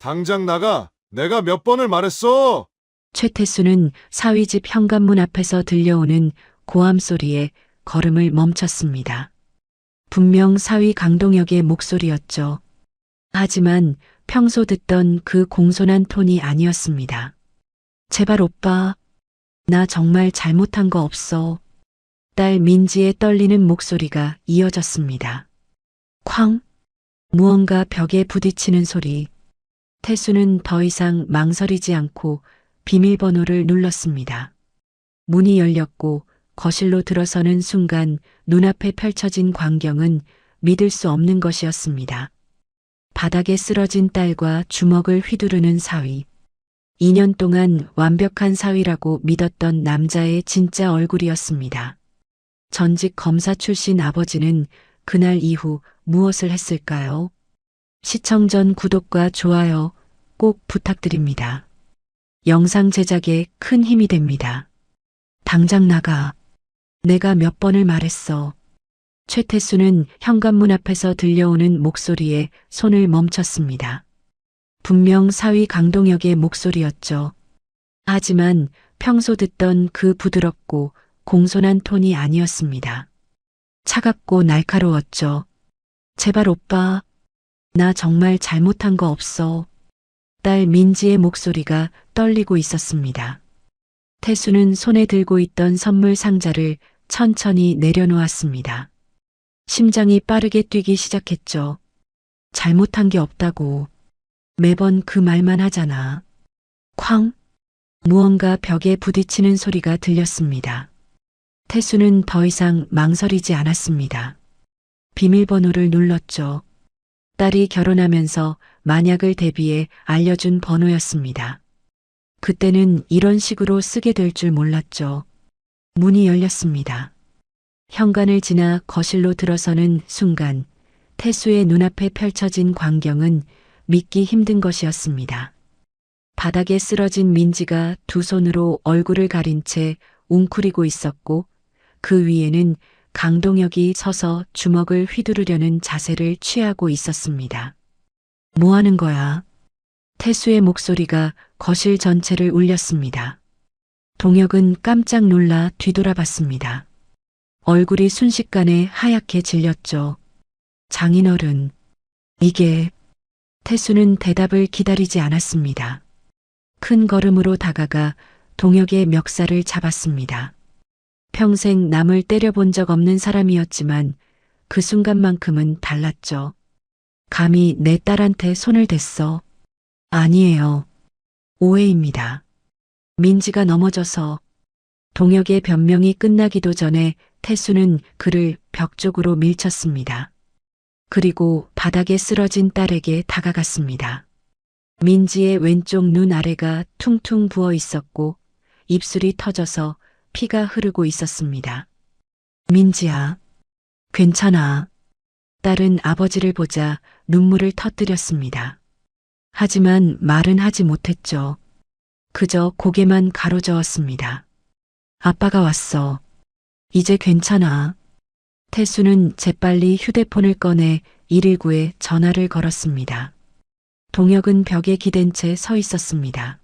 당장 나가. 내가 몇 번을 말했어. 최태수는 사위 집 현관문 앞에서 들려오는 고함 소리에 걸음을 멈췄습니다. 분명 사위 강동혁의 목소리였죠. 하지만 평소 듣던 그 공손한 톤이 아니었습니다. 제발 오빠, 나 정말 잘못한 거 없어. 딸 민지의 떨리는 목소리가 이어졌습니다. 쾅! 무언가 벽에 부딪히는 소리. 태수는 더 이상 망설이지 않고 비밀번호를 눌렀습니다. 문이 열렸고 거실로 들어서는 순간 눈앞에 펼쳐진 광경은 믿을 수 없는 것이었습니다. 바닥에 쓰러진 딸과 주먹을 휘두르는 사위. 2년 동안 완벽한 사위라고 믿었던 남자의 진짜 얼굴이었습니다. 전직 검사 출신 아버지는 그날 이후 무엇을 했을까요? 시청 전 구독과 좋아요 꼭 부탁드립니다. 영상 제작에 큰 힘이 됩니다. 당장 나가. 내가 몇 번을 말했어. 최태수는 현관문 앞에서 들려오는 목소리에 손을 멈췄습니다. 분명 사위 강동혁의 목소리였죠. 하지만 평소 듣던 그 부드럽고 공손한 톤이 아니었습니다. 차갑고 날카로웠죠. 제발 오빠, 나 정말 잘못한 거 없어. 딸 민지의 목소리가 떨리고 있었습니다. 태수는 손에 들고 있던 선물 상자를 천천히 내려놓았습니다. 심장이 빠르게 뛰기 시작했죠. 잘못한 게 없다고. 매번 그 말만 하잖아. 쾅! 무언가 벽에 부딪히는 소리가 들렸습니다. 태수는 더 이상 망설이지 않았습니다. 비밀번호를 눌렀죠. 딸이 결혼하면서 만약을 대비해 알려준 번호였습니다. 그때는 이런 식으로 쓰게 될 줄 몰랐죠. 문이 열렸습니다. 현관을 지나 거실로 들어서는 순간 태수의 눈앞에 펼쳐진 광경은 믿기 힘든 것이었습니다. 바닥에 쓰러진 민지가 두 손으로 얼굴을 가린 채 웅크리고 있었고 그 위에는 강동혁이 서서 주먹을 휘두르려는 자세를 취하고 있었습니다. 뭐 하는 거야? 태수의 목소리가 거실 전체를 울렸습니다. 동혁은 깜짝 놀라 뒤돌아봤습니다. 얼굴이 순식간에 하얗게 질렸죠. 장인어른, 이게... 태수는 대답을 기다리지 않았습니다. 큰 걸음으로 다가가 동혁의 멱살을 잡았습니다. 평생 남을 때려본 적 없는 사람이었지만 그 순간만큼은 달랐죠. 감히 내 딸한테 손을 댔어. 아니에요. 오해입니다. 민지가 넘어져서. 동혁의 변명이 끝나기도 전에 태수는 그를 벽 쪽으로 밀쳤습니다. 그리고 바닥에 쓰러진 딸에게 다가갔습니다. 민지의 왼쪽 눈 아래가 퉁퉁 부어 있었고 입술이 터져서 피가 흐르고 있었습니다. 민지야, 괜찮아. 딸은 아버지를 보자 눈물을 터뜨렸습니다. 하지만 말은 하지 못했죠. 그저 고개만 가로저었습니다. 아빠가 왔어. 이제 괜찮아. 태수는 재빨리 휴대폰을 꺼내 119에 전화를 걸었습니다. 동혁은 벽에 기댄 채 서 있었습니다.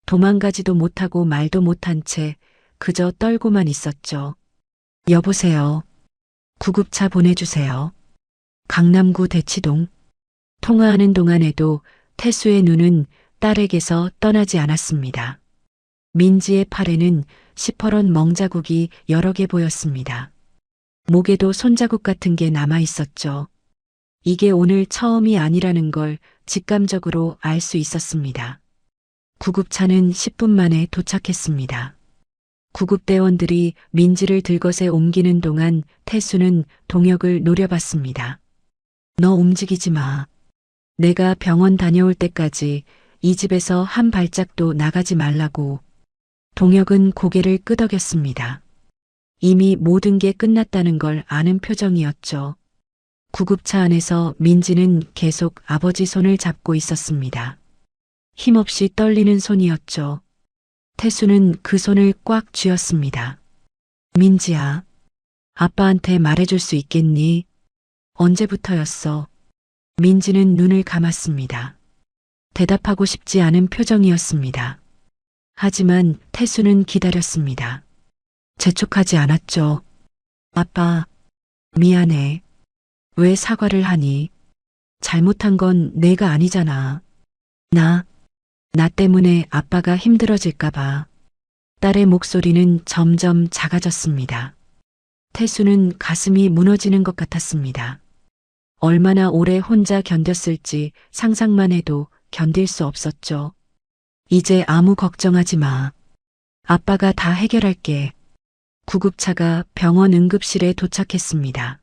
도망가지도 못하고 말도 못한 채 그저 떨고만 있었죠. 여보세요. 구급차 보내주세요. 강남구 대치동. 통화하는 동안에도 태수의 눈은 딸에게서 떠나지 않았습니다. 민지의 팔에는 시퍼런 멍자국이 여러 개 보였습니다. 목에도 손자국 같은 게 남아 있었죠. 이게 오늘 처음이 아니라는 걸 직감적으로 알 수 있었습니다. 구급차는 10분 만에 도착했습니다. 구급대원들이 민지를 들것에 옮기는 동안 태수는 동혁을 노려봤습니다. 너 움직이지 마. 내가 병원 다녀올 때까지 이 집에서 한 발짝도 나가지 말라고. 동혁은 고개를 끄덕였습니다. 이미 모든 게 끝났다는 걸 아는 표정이었죠. 구급차 안에서 민지는 계속 아버지 손을 잡고 있었습니다. 힘없이 떨리는 손이었죠. 태수는 그 손을 꽉 쥐었습니다. 민지야, 아빠한테 말해줄 수 있겠니? 언제부터였어? 민지는 눈을 감았습니다. 대답하고 싶지 않은 표정이었습니다. 하지만 태수는 기다렸습니다. 재촉하지 않았죠. 아빠, 미안해. 왜 사과를 하니? 잘못한 건 내가 아니잖아. 나 때문에 아빠가 힘들어질까봐. 딸의 목소리는 점점 작아졌습니다. 태수는 가슴이 무너지는 것 같았습니다. 얼마나 오래 혼자 견뎠을지 상상만 해도 견딜 수 없었죠. 이제 아무 걱정하지 마. 아빠가 다 해결할게. 구급차가 병원 응급실에 도착했습니다.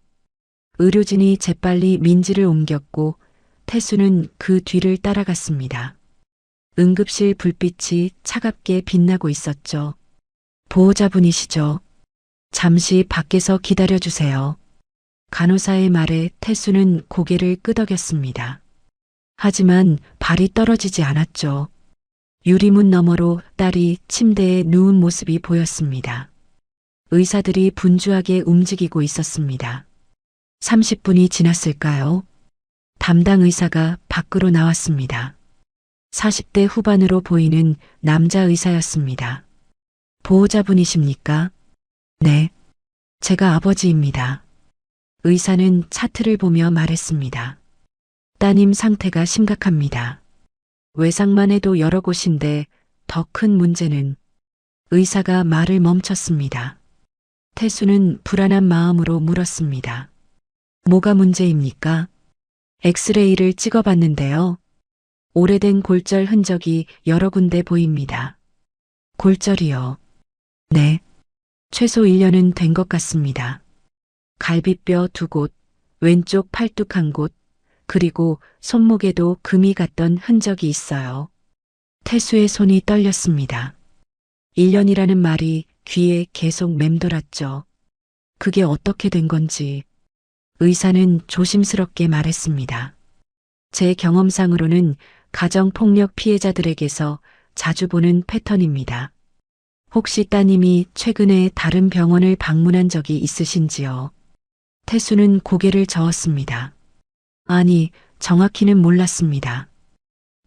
의료진이 재빨리 민지를 옮겼고 태수는 그 뒤를 따라갔습니다. 응급실 불빛이 차갑게 빛나고 있었죠. 보호자분이시죠? 잠시 밖에서 기다려주세요. 간호사의 말에 태수는 고개를 끄덕였습니다. 하지만 발이 떨어지지 않았죠. 유리문 너머로 딸이 침대에 누운 모습이 보였습니다. 의사들이 분주하게 움직이고 있었습니다. 30분이 지났을까요? 담당 의사가 밖으로 나왔습니다. 40대 후반으로 보이는 남자 의사였습니다. 보호자분이십니까? 네. 제가 아버지입니다. 의사는 차트를 보며 말했습니다. 따님 상태가 심각합니다. 외상만 해도 여러 곳인데 더 큰 문제는 의사가 말을 멈췄습니다. 태수는 불안한 마음으로 물었습니다. 뭐가 문제입니까? 엑스레이를 찍어봤는데요. 오래된 골절 흔적이 여러 군데 보입니다. 골절이요. 네. 최소 1년은 된 것 같습니다. 갈비뼈 2곳, 왼쪽 팔뚝 1곳, 그리고 손목에도 금이 갔던 흔적이 있어요. 태수의 손이 떨렸습니다. 1년이라는 말이 귀에 계속 맴돌았죠. 그게 어떻게 된 건지 의사는 조심스럽게 말했습니다. 제 경험상으로는 가정폭력 피해자들에게서 자주 보는 패턴입니다. 혹시 따님이 최근에 다른 병원을 방문한 적이 있으신지요? 태수는 고개를 저었습니다. 아니, 정확히는 몰랐습니다.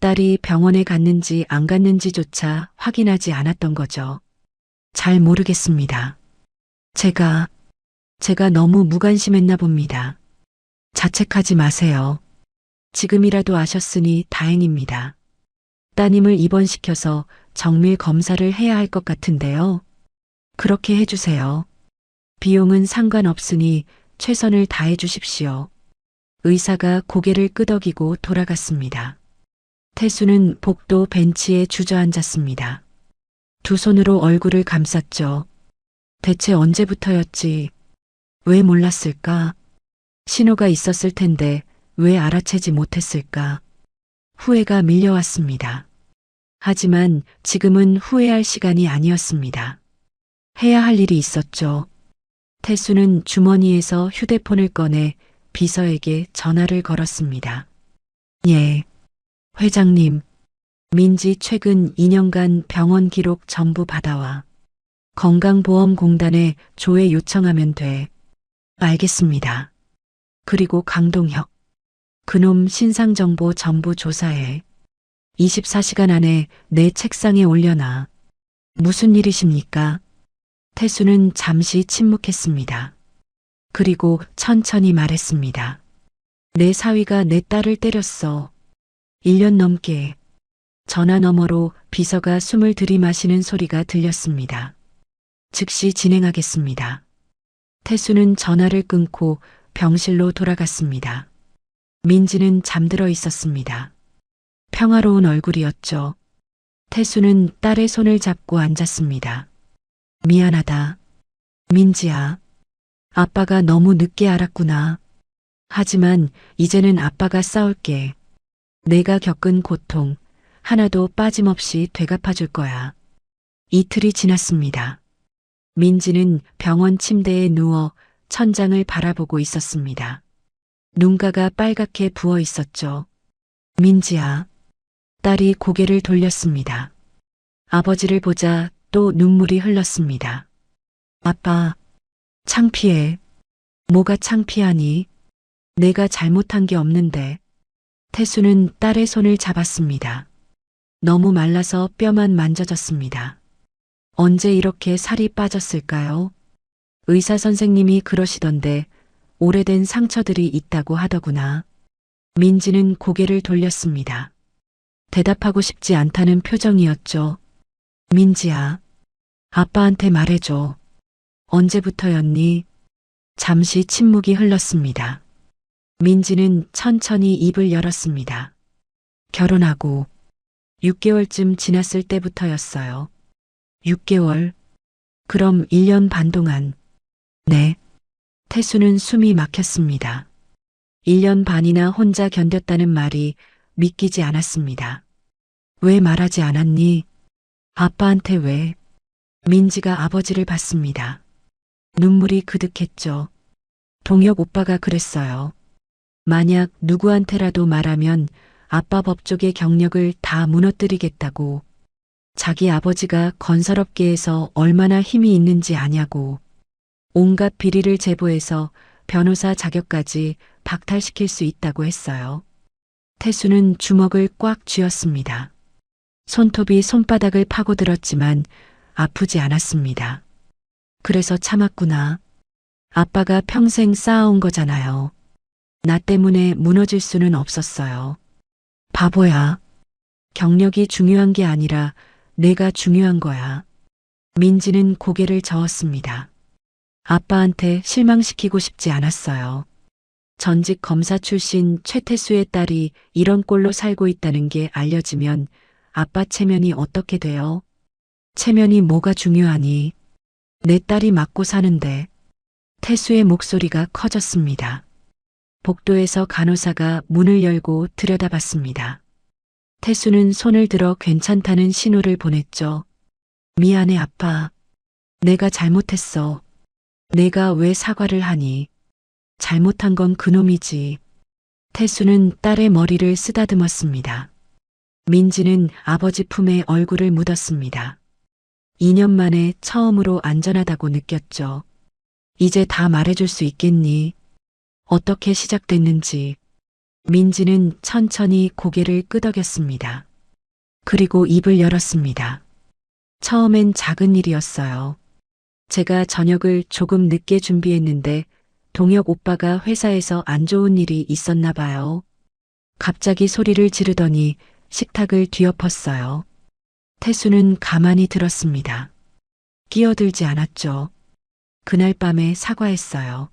딸이 병원에 갔는지 안 갔는지조차 확인하지 않았던 거죠. 잘 모르겠습니다. 제가 너무 무관심했나 봅니다. 자책하지 마세요. 지금이라도 아셨으니 다행입니다. 따님을 입원시켜서 정밀 검사를 해야 할 것 같은데요. 그렇게 해주세요. 비용은 상관없으니 최선을 다해 주십시오. 의사가 고개를 끄덕이고 돌아갔습니다. 태수는 복도 벤치에 주저앉았습니다. 두 손으로 얼굴을 감쌌죠. 대체 언제부터였지? 왜 몰랐을까? 신호가 있었을 텐데 왜 알아채지 못했을까? 후회가 밀려왔습니다. 하지만 지금은 후회할 시간이 아니었습니다. 해야 할 일이 있었죠. 태수는 주머니에서 휴대폰을 꺼내 비서에게 전화를 걸었습니다. 예. 회장님, 민지 최근 2년간 병원 기록 전부 받아와. 건강보험공단에 조회 요청하면 돼. 알겠습니다. 그리고 강동혁. 그놈 신상정보 전부 조사해. 24시간 안에 내 책상에 올려놔. 무슨 일이십니까? 태수는 잠시 침묵했습니다. 그리고 천천히 말했습니다. 내 사위가 내 딸을 때렸어. 1년 넘게. 전화 너머로 비서가 숨을 들이마시는 소리가 들렸습니다. 즉시 진행하겠습니다. 태수는 전화를 끊고 병실로 돌아갔습니다. 민지는 잠들어 있었습니다. 평화로운 얼굴이었죠. 태수는 딸의 손을 잡고 앉았습니다. 미안하다. 민지야. 아빠가 너무 늦게 알았구나. 하지만 이제는 아빠가 싸울게. 내가 겪은 고통 하나도 빠짐없이 되갚아줄 거야. 이틀이 지났습니다. 민지는 병원 침대에 누워 천장을 바라보고 있었습니다. 눈가가 빨갛게 부어 있었죠. 민지야. 딸이 고개를 돌렸습니다. 아버지를 보자 또 눈물이 흘렀습니다. 아빠, 창피해. 뭐가 창피하니? 내가 잘못한 게 없는데. 태수는 딸의 손을 잡았습니다. 너무 말라서 뼈만 만져졌습니다. 언제 이렇게 살이 빠졌을까요? 의사 선생님이 그러시던데 오래된 상처들이 있다고 하더구나. 민지는 고개를 돌렸습니다. 대답하고 싶지 않다는 표정이었죠. 민지야, 아빠한테 말해줘. 언제부터였니? 잠시 침묵이 흘렀습니다. 민지는 천천히 입을 열었습니다. 결혼하고 6개월쯤 지났을 때부터였어요. 6개월? 그럼 1년 반 동안. 네. 태수는 숨이 막혔습니다. 1년 반이나 혼자 견뎠다는 말이 믿기지 않았습니다. 왜 말하지 않았니? 아빠한테 왜? 민지가 아버지를 봤습니다. 눈물이 그득했죠. 동혁 오빠가 그랬어요. 만약 누구한테라도 말하면 아빠 법조계 경력을 다 무너뜨리겠다고. 자기 아버지가 건설업계에서 얼마나 힘이 있는지 아냐고. 온갖 비리를 제보해서 변호사 자격까지 박탈시킬 수 있다고 했어요. 태수는 주먹을 꽉 쥐었습니다. 손톱이 손바닥을 파고들었지만 아프지 않았습니다. 그래서 참았구나. 아빠가 평생 쌓아온 거잖아요. 나 때문에 무너질 수는 없었어요. 바보야. 경력이 중요한 게 아니라 내가 중요한 거야. 민지는 고개를 저었습니다. 아빠한테 실망시키고 싶지 않았어요. 전직 검사 출신 최태수의 딸이 이런 꼴로 살고 있다는 게 알려지면 아빠 체면이 어떻게 돼요? 체면이 뭐가 중요하니? 내 딸이 맞고 사는데. 태수의 목소리가 커졌습니다. 복도에서 간호사가 문을 열고 들여다봤습니다. 태수는 손을 들어 괜찮다는 신호를 보냈죠. 미안해 아빠. 내가 잘못했어. 내가 왜 사과를 하니? 잘못한 건 그놈이지. 태수는 딸의 머리를 쓰다듬었습니다. 민지는 아버지 품에 얼굴을 묻었습니다. 2년 만에 처음으로 안전하다고 느꼈죠. 이제 다 말해줄 수 있겠니? 어떻게 시작됐는지. 민지는 천천히 고개를 끄덕였습니다. 그리고 입을 열었습니다. 처음엔 작은 일이었어요. 제가 저녁을 조금 늦게 준비했는데 동혁 오빠가 회사에서 안 좋은 일이 있었나 봐요. 갑자기 소리를 지르더니 식탁을 뒤엎었어요. 태수는 가만히 들었습니다. 끼어들지 않았죠. 그날 밤에 사과했어요.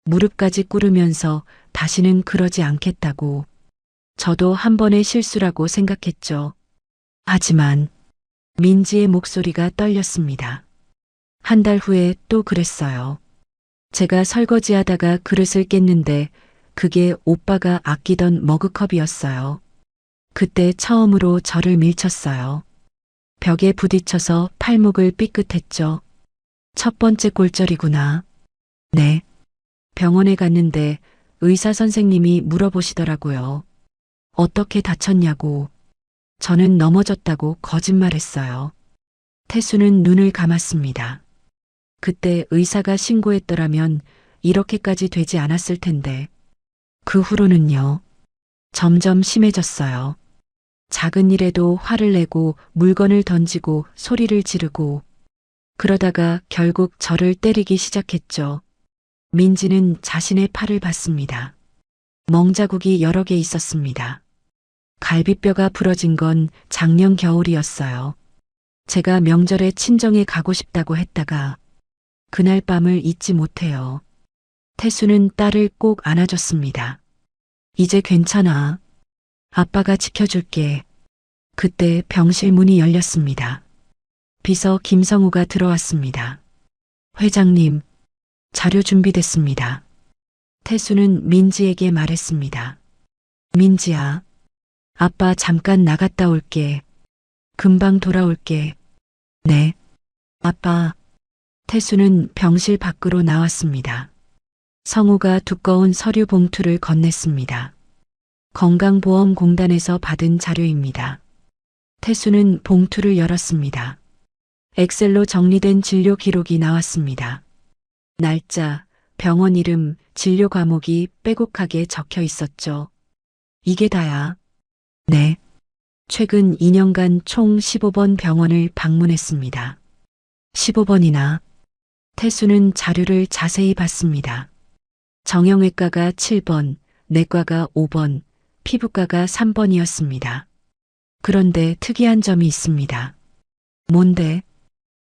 무릎까지 꿇으면서 다시는 그러지 않겠다고. 저도 한 번의 실수라고 생각했죠. 하지만 민지의 목소리가 떨렸습니다. 한 달 후에 또 그랬어요. 제가 설거지하다가 그릇을 깼는데 그게 오빠가 아끼던 머그컵이었어요. 그때 처음으로 저를 밀쳤어요. 벽에 부딪혀서 팔목을 삐끗했죠. 첫 번째 골절이구나. 네. 병원에 갔는데 의사 선생님이 물어보시더라고요. 어떻게 다쳤냐고. 저는 넘어졌다고 거짓말했어요. 태수는 눈을 감았습니다. 그때 의사가 신고했더라면 이렇게까지 되지 않았을 텐데. 그 후로는요. 점점 심해졌어요. 작은 일에도 화를 내고 물건을 던지고 소리를 지르고 그러다가 결국 저를 때리기 시작했죠. 민지는 자신의 팔을 봤습니다. 멍자국이 여러 개 있었습니다. 갈비뼈가 부러진 건 작년 겨울이었어요. 제가 명절에 친정에 가고 싶다고 했다가 그날 밤을 잊지 못해요. 태수는 딸을 꼭 안아줬습니다. 이제 괜찮아. 아빠가 지켜줄게. 그때 병실 문이 열렸습니다. 비서 김성우가 들어왔습니다. 회장님, 자료 준비됐습니다. 태수는 민지에게 말했습니다. 민지야, 아빠 잠깐 나갔다 올게. 금방 돌아올게. 네. 아빠. 태수는 병실 밖으로 나왔습니다. 성우가 두꺼운 서류 봉투를 건넸습니다. 건강보험공단에서 받은 자료입니다. 태수는 봉투를 열었습니다. 엑셀로 정리된 진료 기록이 나왔습니다. 날짜, 병원 이름, 진료 과목이 빼곡하게 적혀 있었죠. 이게 다야. 네. 최근 2년간 총 15번 병원을 방문했습니다. 15번이나. 태수는 자료를 자세히 봤습니다. 정형외과가 7번, 내과가 5번, 피부과가 3번이었습니다. 그런데 특이한 점이 있습니다. 뭔데?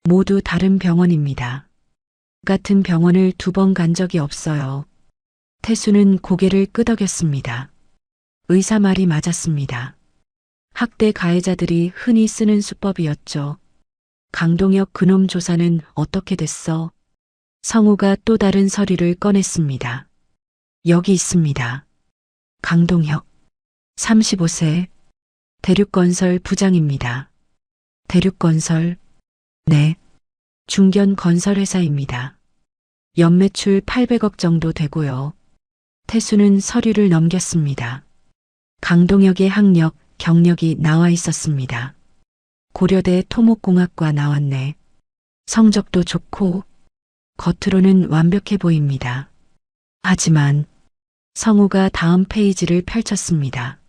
모두 다른 병원입니다. 같은 병원을 2번 간 적이 없어요. 태수는 고개를 끄덕였습니다. 의사 말이 맞았습니다. 학대 가해자들이 흔히 쓰는 수법이었죠. 강동혁 그놈 조사는 어떻게 됐어? 성우가 또 다른 서류를 꺼냈습니다. 여기 있습니다. 강동혁, 35세, 대륙건설 부장입니다. 대륙건설, 네, 중견건설회사입니다. 연매출 800억 정도 되고요. 태수는 서류를 넘겼습니다. 강동혁의 학력, 경력이 나와 있었습니다. 고려대 토목공학과 나왔네. 성적도 좋고 겉으로는 완벽해 보입니다. 하지만 성우가 다음 페이지를 펼쳤습니다.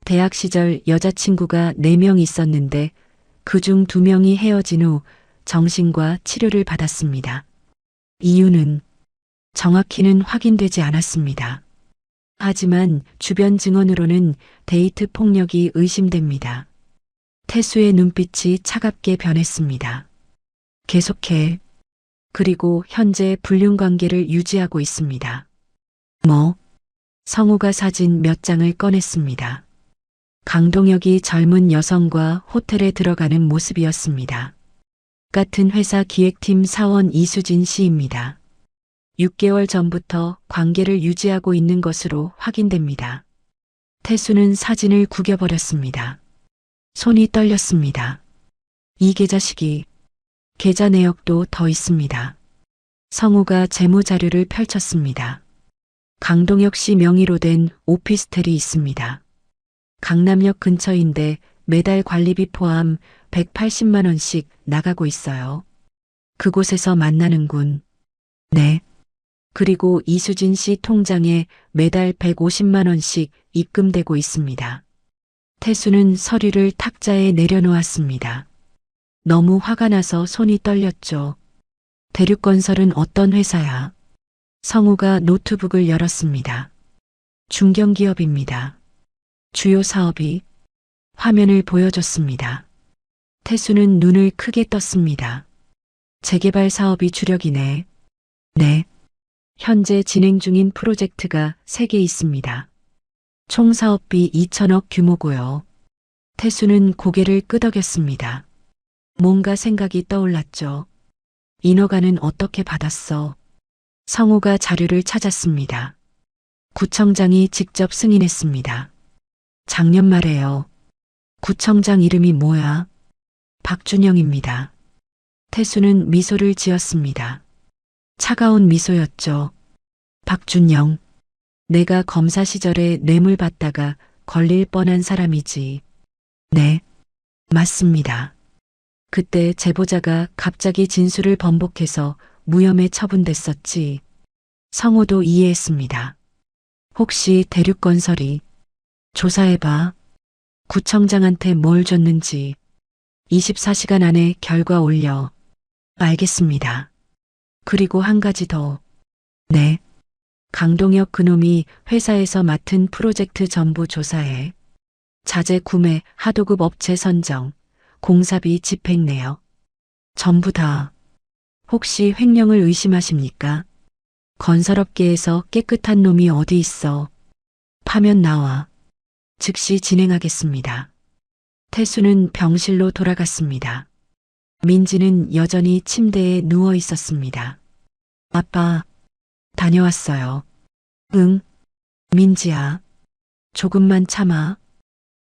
대학 시절 여자친구가 4명 있었는데 그중 2명이 헤어진 후 정신과 치료를 받았습니다. 이유는 정확히는 확인되지 않았습니다. 하지만 주변 증언으로는 데이트 폭력이 의심됩니다. 태수의 눈빛이 차갑게 변했습니다. 계속해. 그리고 현재 불륜 관계를 유지하고 있습니다. 뭐? 성우가 사진 몇 장을 꺼냈습니다. 강동혁이 젊은 여성과 호텔에 들어가는 모습이었습니다. 같은 회사 기획팀 사원 이수진 씨입니다. 6개월 전부터 관계를 유지하고 있는 것으로 확인됩니다. 태수는 사진을 구겨버렸습니다. 손이 떨렸습니다. 이 계좌식이 계좌 내역도 더 있습니다. 성우가 재무자료를 펼쳤습니다. 강동혁 씨 명의로 된 오피스텔이 있습니다. 강남역 근처인데 매달 관리비 포함 180만 원씩 나가고 있어요. 그곳에서 만나는군. 네. 그리고 이수진 씨 통장에 매달 150만 원씩 입금되고 있습니다. 태수는 서류를 탁자에 내려놓았습니다. 너무 화가 나서 손이 떨렸죠. 대륙건설은 어떤 회사야? 성우가 노트북을 열었습니다. 중견기업입니다. 주요 사업이 화면을 보여줬습니다. 태수는 눈을 크게 떴습니다. 재개발 사업이 주력이네. 네. 현재 진행 중인 프로젝트가 3개 있습니다. 총 사업비 2천억 규모고요. 태수는 고개를 끄덕였습니다. 뭔가 생각이 떠올랐죠. 인허가는 어떻게 받았어? 성우가 자료를 찾았습니다. 구청장이 직접 승인했습니다. 작년 말에요. 구청장 이름이 뭐야? 박준영입니다. 태수는 미소를 지었습니다. 차가운 미소였죠. 박준영. 내가 검사 시절에 뇌물 받다가 걸릴 뻔한 사람이지. 네, 맞습니다. 그때 제보자가 갑자기 진술을 번복해서 무혐의 처분됐었지. 성우도 이해했습니다. 혹시 대륙건설이 조사해봐. 구청장한테 뭘 줬는지 24시간 안에 결과 올려. 알겠습니다. 그리고 한 가지 더. 네. 강동혁 그놈이 회사에서 맡은 프로젝트 전부 조사해. 자재 구매, 하도급 업체 선정, 공사비 집행 내역. 전부 다. 혹시 횡령을 의심하십니까? 건설업계에서 깨끗한 놈이 어디 있어. 파면 나와. 즉시 진행하겠습니다. 태수는 병실로 돌아갔습니다. 민지는 여전히 침대에 누워 있었습니다. 아빠, 다녀왔어요. 응, 민지야. 조금만 참아.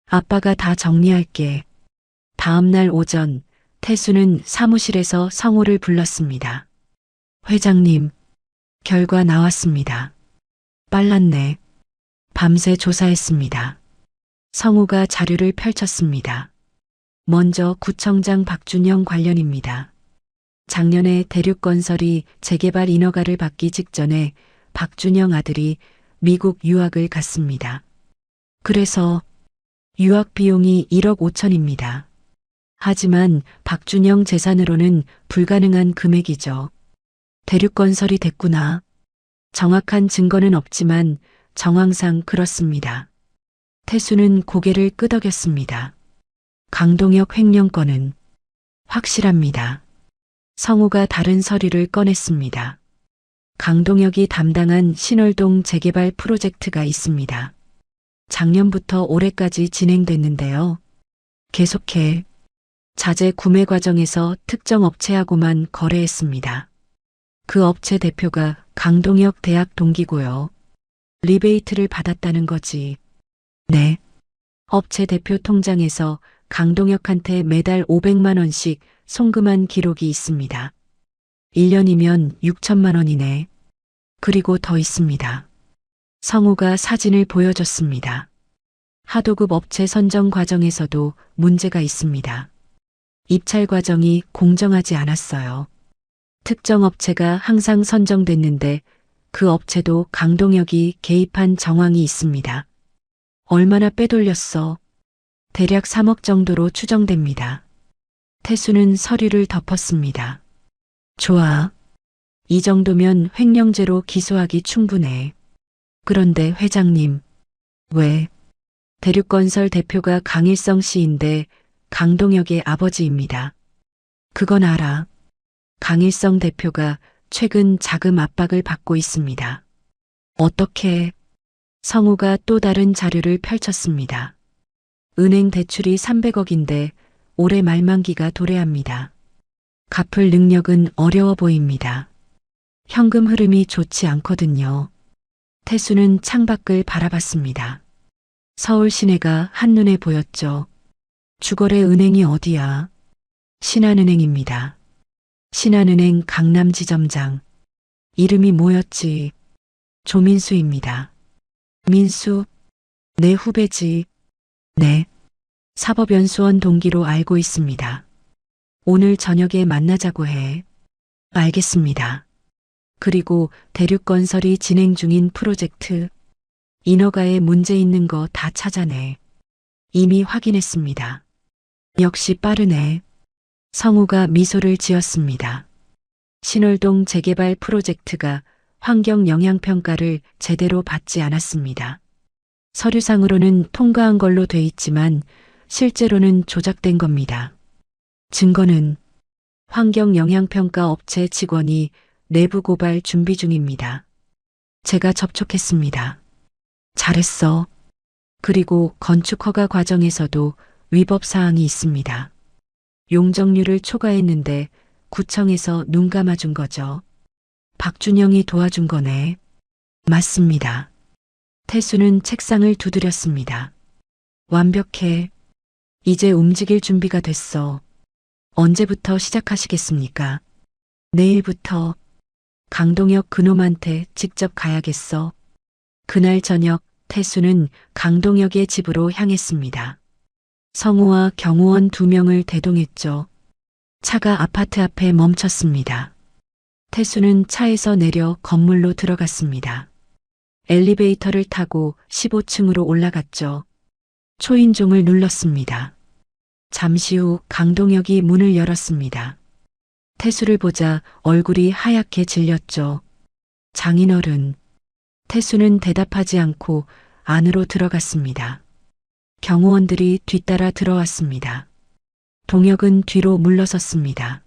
아빠가 다 정리할게. 다음 날 오전, 태수는 사무실에서 성우를 불렀습니다. 회장님, 결과 나왔습니다. 빨랐네. 밤새 조사했습니다. 성우가 자료를 펼쳤습니다. 먼저 구청장 박준영 관련입니다. 작년에 대륙건설이 재개발 인허가를 받기 직전에 박준영 아들이 미국 유학을 갔습니다. 그래서 유학 비용이 1억 5천입니다. 하지만 박준영 재산으로는 불가능한 금액이죠. 대륙건설이 됐구나. 정확한 증거는 없지만 정황상 그렇습니다. 태수는 고개를 끄덕였습니다. 강동혁 횡령건은 확실합니다. 성우가 다른 서류를 꺼냈습니다. 강동혁이 담당한 신월동 재개발 프로젝트가 있습니다. 작년부터 올해까지 진행됐는데요. 계속해 자재 구매 과정에서 특정 업체하고만 거래했습니다. 그 업체 대표가 강동혁 대학 동기고요. 리베이트를 받았다는 거지. 네. 업체 대표 통장에서 강동혁한테 매달 500만 원씩 송금한 기록이 있습니다. 1년이면 6천만 원이네. 그리고 더 있습니다. 성우가 사진을 보여줬습니다. 하도급 업체 선정 과정에서도 문제가 있습니다. 입찰 과정이 공정하지 않았어요. 특정 업체가 항상 선정됐는데 그 업체도 강동혁이 개입한 정황이 있습니다. 얼마나 빼돌렸어? 대략 3억 정도로 추정됩니다. 태수는 서류를 덮었습니다. 좋아. 이 정도면 횡령죄로 기소하기 충분해. 그런데 회장님, 왜? 대륙건설 대표가 강일성 씨인데 강동혁의 아버지입니다. 그건 알아. 강일성 대표가 최근 자금 압박을 받고 있습니다. 어떻게? 성우가 또 다른 자료를 펼쳤습니다. 은행 대출이 300억인데 올해 말만기가 도래합니다. 갚을 능력은 어려워 보입니다. 현금 흐름이 좋지 않거든요. 태수는 창밖을 바라봤습니다. 서울 시내가 한눈에 보였죠. 주거래 은행이 어디야? 신한은행입니다. 신한은행 강남지점장. 이름이 뭐였지? 조민수입니다. 민수? 내 후배지. 네. 사법연수원 동기로 알고 있습니다. 오늘 저녁에 만나자고 해. 알겠습니다. 그리고 대륙건설이 진행 중인 프로젝트. 인허가에 문제 있는 거 다 찾아내. 이미 확인했습니다. 역시 빠르네. 성우가 미소를 지었습니다. 신월동 재개발 프로젝트가 환경 영향평가를 제대로 받지 않았습니다. 서류상으로는 통과한 걸로 돼 있지만 실제로는 조작된 겁니다. 증거는 환경 영향평가 업체 직원이 내부 고발 준비 중입니다. 제가 접촉했습니다. 잘했어. 그리고 건축 허가 과정에서도 위법 사항이 있습니다. 용적률을 초과했는데 구청에서 눈 감아준 거죠. 박준영이 도와준 거네. 맞습니다. 태수는 책상을 두드렸습니다. 완벽해. 이제 움직일 준비가 됐어. 언제부터 시작하시겠습니까? 내일부터. 강동혁 그놈한테 직접 가야겠어. 그날 저녁 태수는 강동혁의 집으로 향했습니다. 성우와 경호원 2명을 대동했죠. 차가 아파트 앞에 멈췄습니다. 태수는 차에서 내려 건물로 들어갔습니다. 엘리베이터를 타고 15층으로 올라갔죠. 초인종을 눌렀습니다. 잠시 후 강동혁이 문을 열었습니다. 태수를 보자 얼굴이 하얗게 질렸죠. 장인어른. 태수는 대답하지 않고 안으로 들어갔습니다. 경호원들이 뒤따라 들어왔습니다. 동혁은 뒤로 물러섰습니다.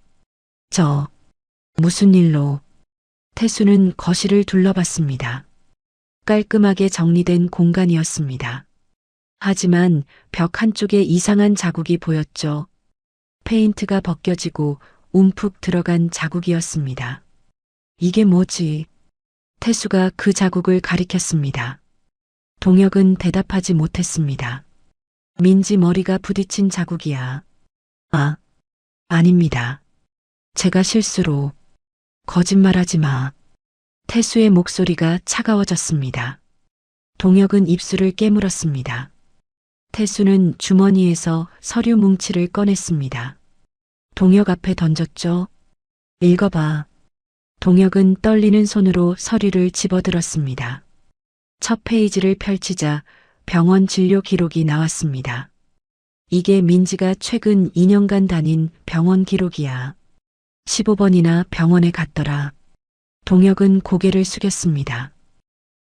무슨 일로? 태수는 거실을 둘러봤습니다. 깔끔하게 정리된 공간이었습니다. 하지만 벽 한쪽에 이상한 자국이 보였죠. 페인트가 벗겨지고 움푹 들어간 자국이었습니다. 이게 뭐지? 태수가 그 자국을 가리켰습니다. 동혁은 대답하지 못했습니다. 민지 머리가 부딪힌 자국이야. 아닙니다. 제가 실수로. 거짓말하지 마. 태수의 목소리가 차가워졌습니다. 동혁은 입술을 깨물었습니다. 태수는 주머니에서 서류 뭉치를 꺼냈습니다. 동혁 앞에 던졌죠. 읽어봐. 동혁은 떨리는 손으로 서류를 집어들었습니다. 첫 페이지를 펼치자 병원 진료 기록이 나왔습니다. 이게 민지가 최근 2년간 다닌 병원 기록이야. 15번이나 병원에 갔더라. 동혁은 고개를 숙였습니다.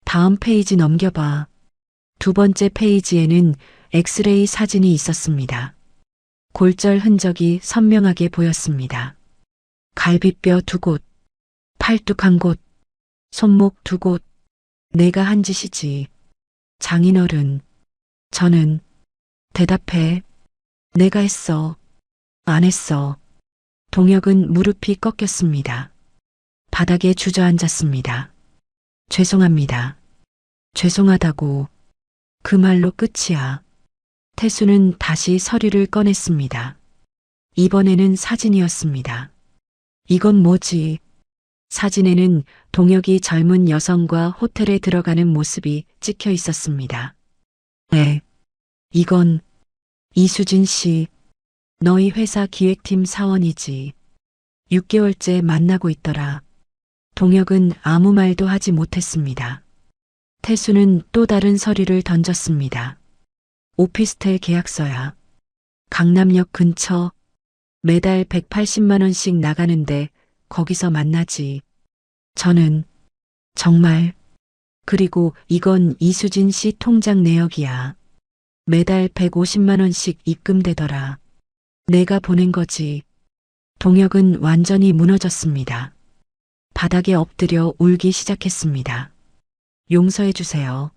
다음 페이지 넘겨봐. 두 번째 페이지에는 엑스레이 사진이 있었습니다. 골절 흔적이 선명하게 보였습니다. 갈비뼈 2곳, 팔뚝 1곳, 손목 2곳. 내가 한 짓이지. 장인어른, 저는 대답해. 내가 했어. 안 했어. 동혁은 무릎이 꺾였습니다. 바닥에 주저앉았습니다. 죄송합니다. 죄송하다고. 그 말로 끝이야. 태수는 다시 서류를 꺼냈습니다. 이번에는 사진이었습니다. 이건 뭐지? 사진에는 동혁이 젊은 여성과 호텔에 들어가는 모습이 찍혀 있었습니다. 네. 이건 이수진 씨, 너희 회사 기획팀 사원이지. 6개월째 만나고 있더라. 동혁은 아무 말도 하지 못했습니다. 태수는 또 다른 서류를 던졌습니다. 오피스텔 계약서야. 강남역 근처. 매달 180만 원씩 나가는데 거기서 만나지. 저는 정말. 그리고 이건 이수진 씨 통장 내역이야. 매달 150만 원씩 입금되더라. 내가 보낸 거지. 동혁은 완전히 무너졌습니다. 바닥에 엎드려 울기 시작했습니다. 용서해 주세요.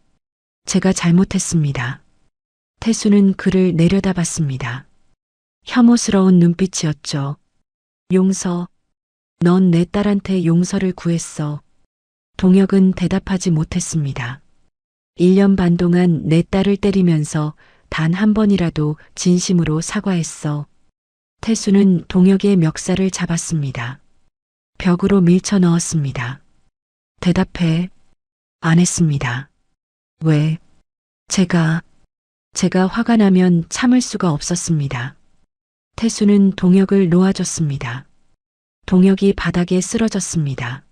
제가 잘못했습니다. 태수는 그를 내려다봤습니다. 혐오스러운 눈빛이었죠. 용서. 넌 내 딸한테 용서를 구했어. 동혁은 대답하지 못했습니다. 1년 반 동안 내 딸을 때리면서 단 한 번이라도 진심으로 사과했어. 태수는 동혁의 멱살을 잡았습니다. 벽으로 밀쳐 넣었습니다. 대답해. 안 했습니다. 왜? 제가 화가 나면 참을 수가 없었습니다. 태수는 동혁을 놓아줬습니다. 동혁이 바닥에 쓰러졌습니다.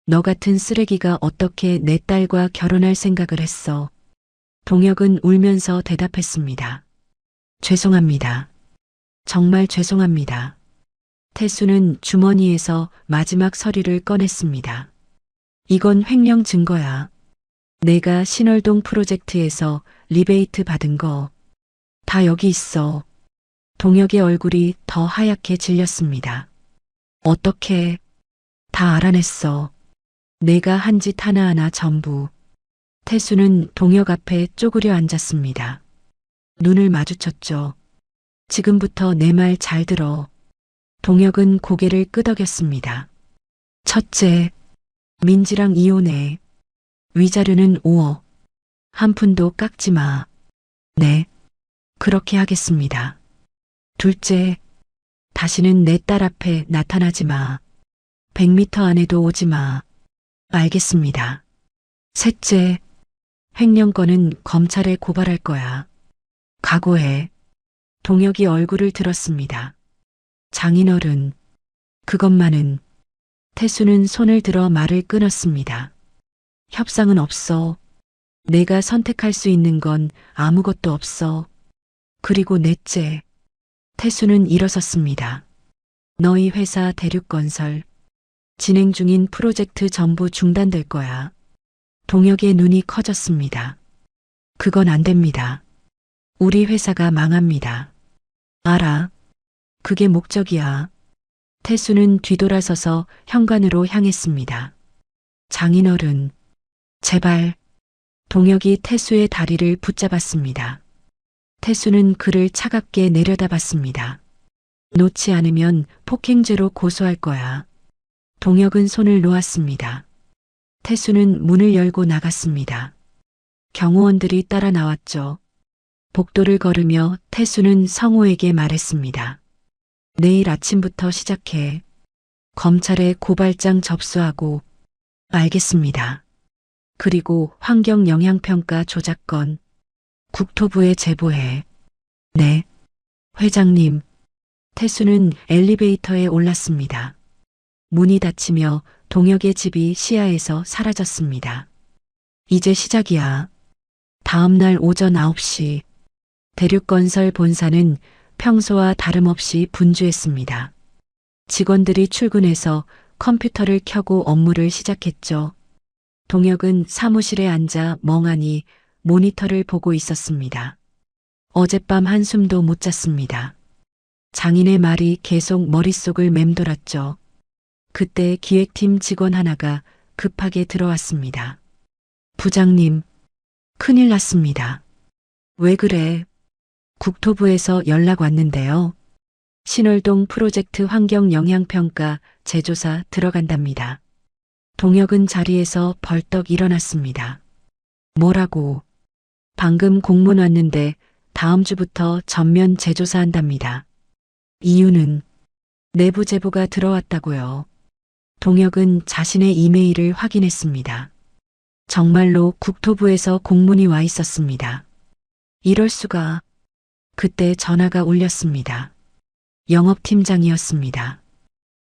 너 같은 쓰레기가 어떻게 내 딸과 결혼할 생각을 했어? 동혁은 울면서 대답했습니다. 죄송합니다. 정말 죄송합니다. 태수는 주머니에서 마지막 서류를 꺼냈습니다. 이건 횡령 증거야. 내가 신월동 프로젝트에서 리베이트 받은 거. 다 여기 있어. 동혁의 얼굴이 더 하얗게 질렸습니다. 어떻게? 다 알아냈어. 내가 한 짓 하나하나 전부. 태수는 동혁 앞에 쪼그려 앉았습니다. 눈을 마주쳤죠. 지금부터 내 말 잘 들어. 동혁은 고개를 끄덕였습니다. 첫째, 민지랑 이혼해. 위자료는 5억. 한 푼도 깎지 마. 네, 그렇게 하겠습니다. 둘째, 다시는 내 딸 앞에 나타나지 마. 100m 안에도 오지 마. 알겠습니다. 셋째, 횡령건은 검찰에 고발할 거야. 각오해. 동혁이 얼굴을 들었습니다. 장인어른, 그것만은. 태수는 손을 들어 말을 끊었습니다. 협상은 없어. 내가 선택할 수 있는 건 아무것도 없어. 그리고 넷째, 태수는 일어섰습니다. 너희 회사 대륙건설, 진행 중인 프로젝트 전부 중단될 거야. 동혁의 눈이 커졌습니다. 그건 안 됩니다. 우리 회사가 망합니다. 알아. 그게 목적이야. 태수는 뒤돌아서서 현관으로 향했습니다. 장인어른, 제발. 동혁이 태수의 다리를 붙잡았습니다. 태수는 그를 차갑게 내려다봤습니다. 놓지 않으면 폭행죄로 고소할 거야. 동혁은 손을 놓았습니다. 태수는 문을 열고 나갔습니다. 경호원들이 따라 나왔죠. 복도를 걸으며 태수는 성호에게 말했습니다. 내일 아침부터 시작해. 검찰에 고발장 접수하고. 알겠습니다. 그리고 환경영향평가 조작건 국토부에 제보해. 네. 회장님. 태수는 엘리베이터에 올랐습니다. 문이 닫히며 동혁의 집이 시야에서 사라졌습니다. 이제 시작이야. 다음 날 오전 9시 대륙건설 본사는 평소와 다름없이 분주했습니다. 직원들이 출근해서 컴퓨터를 켜고 업무를 시작했죠. 동혁은 사무실에 앉아 멍하니 모니터를 보고 있었습니다. 어젯밤 한숨도 못 잤습니다. 장인의 말이 계속 머릿속을 맴돌았죠. 그때 기획팀 직원 하나가 급하게 들어왔습니다. 부장님, 큰일 났습니다. 왜 그래? 국토부에서 연락 왔는데요. 신월동 프로젝트 환경영향평가 재조사 들어간답니다. 동혁은 자리에서 벌떡 일어났습니다. 뭐라고? 방금 공문 왔는데 다음 주부터 전면 재조사한답니다. 이유는 내부 제보가 들어왔다고요. 동혁은 자신의 이메일을 확인했습니다. 정말로 국토부에서 공문이 와 있었습니다. 이럴 수가. 그때 전화가 울렸습니다. 영업팀장이었습니다.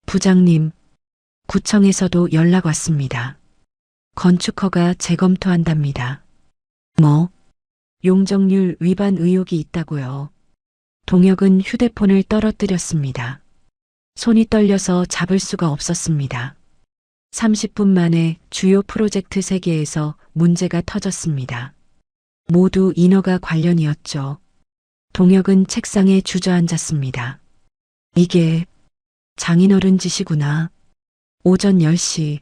부장님, 구청에서도 연락 왔습니다. 건축허가 재검토한답니다. 뭐? 용적률 위반 의혹이 있다고요. 동혁은 휴대폰을 떨어뜨렸습니다. 손이 떨려서 잡을 수가 없었습니다. 30분 만에 주요 프로젝트 3개에서 문제가 터졌습니다. 모두 인허가 관련이었죠. 동혁은 책상에 주저앉았습니다. 이게 장인어른 짓이구나. 오전 10시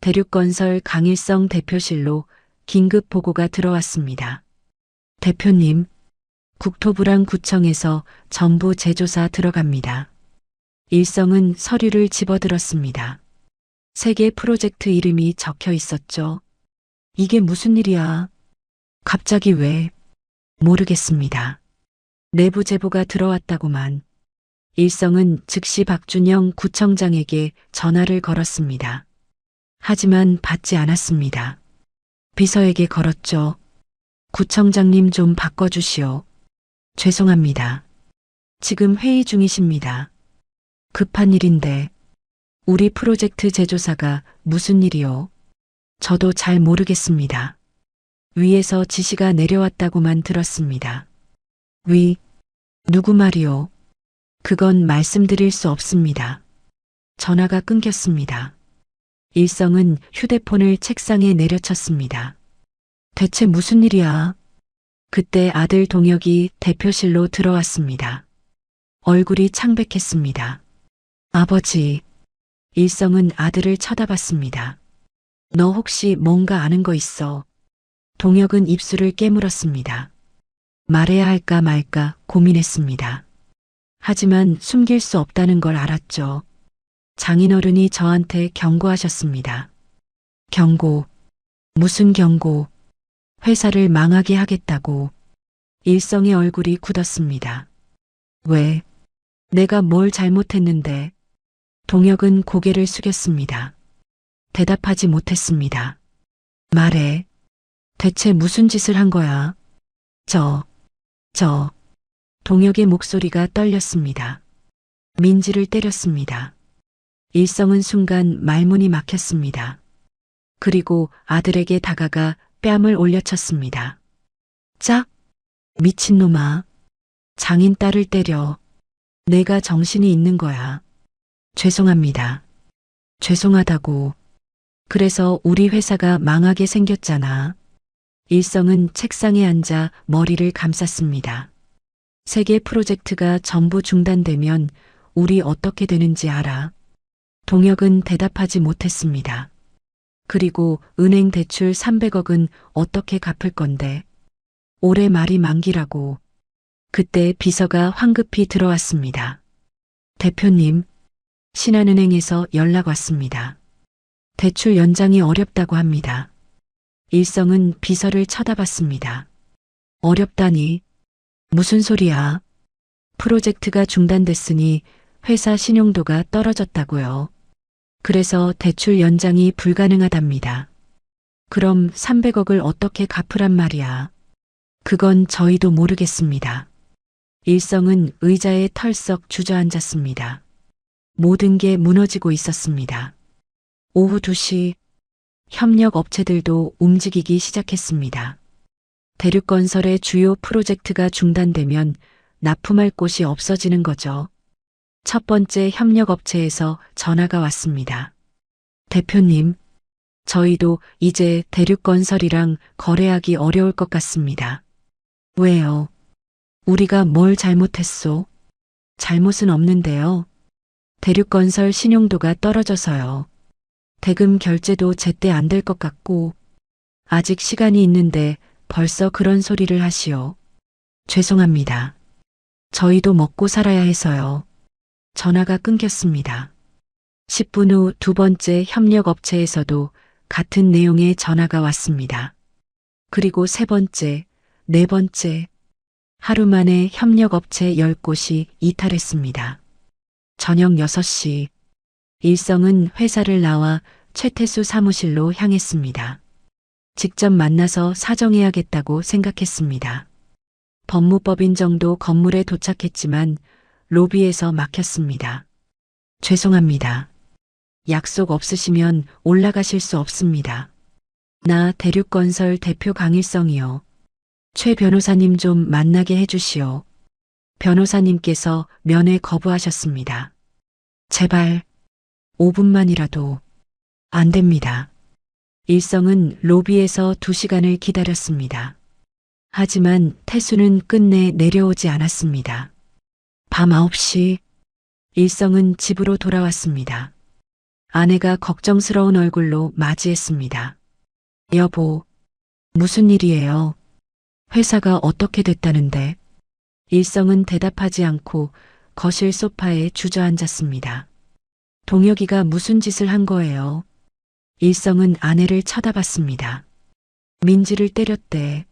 대륙건설 강일성 대표실로 긴급 보고가 들어왔습니다. 대표님, 국토부랑 구청에서 전부 재조사 들어갑니다. 일성은 서류를 집어들었습니다. 3개 프로젝트 이름이 적혀 있었죠. 이게 무슨 일이야? 갑자기 왜? 모르겠습니다. 내부 제보가 들어왔다고만. 일성은 즉시 박준영 구청장에게 전화를 걸었습니다. 하지만 받지 않았습니다. 비서에게 걸었죠. 구청장님 좀 바꿔주시오. 죄송합니다. 지금 회의 중이십니다. 급한 일인데 우리 프로젝트 재조사가 무슨 일이요? 저도 잘 모르겠습니다. 위에서 지시가 내려왔다고만 들었습니다. 위, 누구 말이요? 그건 말씀드릴 수 없습니다. 전화가 끊겼습니다. 일성은 휴대폰을 책상에 내려쳤습니다. 대체 무슨 일이야? 그때 아들 동혁이 대표실로 들어왔습니다. 얼굴이 창백했습니다. 아버지. 일성은 아들을 쳐다봤습니다. 너 혹시 뭔가 아는 거 있어? 동혁은 입술을 깨물었습니다. 말해야 할까 말까 고민했습니다. 하지만 숨길 수 없다는 걸 알았죠. 장인어른이 저한테 경고하셨습니다. 경고. 무슨 경고? 회사를 망하게 하겠다고. 일성의 얼굴이 굳었습니다. 왜? 내가 뭘 잘못했는데? 동혁은 고개를 숙였습니다. 대답하지 못했습니다. 말해. 대체 무슨 짓을 한 거야? 동혁의 목소리가 떨렸습니다. 민지를 때렸습니다. 일성은 순간 말문이 막혔습니다. 그리고 아들에게 다가가 뺨을 올려쳤습니다. 짝! 미친놈아. 장인 딸을 때려. 내가 정신이 있는 거야. 죄송합니다. 죄송하다고. 그래서 우리 회사가 망하게 생겼잖아. 일성은 책상에 앉아 머리를 감쌌습니다. 3개 프로젝트가 전부 중단되면 우리 어떻게 되는지 알아? 동혁은 대답하지 못했습니다. 그리고 은행 대출 300억은 어떻게 갚을 건데? 올해 말이 만기라고. 그때 비서가 황급히 들어왔습니다. 대표님, 신한은행에서 연락 왔습니다. 대출 연장이 어렵다고 합니다. 일성은 비서를 쳐다봤습니다. 어렵다니? 무슨 소리야? 프로젝트가 중단됐으니 회사 신용도가 떨어졌다고요. 그래서 대출 연장이 불가능하답니다. 그럼 300억을 어떻게 갚으란 말이야? 그건 저희도 모르겠습니다. 일성은 의자에 털썩 주저앉았습니다. 모든 게 무너지고 있었습니다. 오후 2시 협력 업체들도 움직이기 시작했습니다. 대륙건설의 주요 프로젝트가 중단되면 납품할 곳이 없어지는 거죠. 첫 번째 협력업체에서 전화가 왔습니다. 대표님, 저희도 이제 대륙건설이랑 거래하기 어려울 것 같습니다. 왜요? 우리가 뭘 잘못했소? 잘못은 없는데요. 대륙건설 신용도가 떨어져서요. 대금 결제도 제때 안 될 것 같고, 아직 시간이 있는데 벌써 그런 소리를 하시오. 죄송합니다. 저희도 먹고 살아야 해서요. 전화가 끊겼습니다. 10분 후 두 번째 협력업체에서도 같은 내용의 전화가 왔습니다. 그리고 세 번째, 네 번째, 하루 만에 협력업체 10곳이 이탈했습니다. 저녁 6시, 일성은 회사를 나와 최태수 사무실로 향했습니다. 직접 만나서 사정해야겠다고 생각했습니다. 법무법인 정도 건물에 도착했지만 로비에서 막혔습니다. 죄송합니다. 약속 없으시면 올라가실 수 없습니다. 나 대륙건설 대표 강일성이요. 최 변호사님 좀 만나게 해주시오. 변호사님께서 면회 거부하셨습니다. 제발 5분만이라도 안 됩니다. 일성은 로비에서 2시간을 기다렸습니다. 하지만 태수는 끝내 내려오지 않았습니다. 밤 9시 일성은 집으로 돌아왔습니다. 아내가 걱정스러운 얼굴로 맞이했습니다. 여보, 무슨 일이에요? 회사가 어떻게 됐다는데? 일성은 대답하지 않고 거실 소파에 주저앉았습니다. 동혁이가 무슨 짓을 한 거예요? 일성은 아내를 쳐다봤습니다. 민지를 때렸대.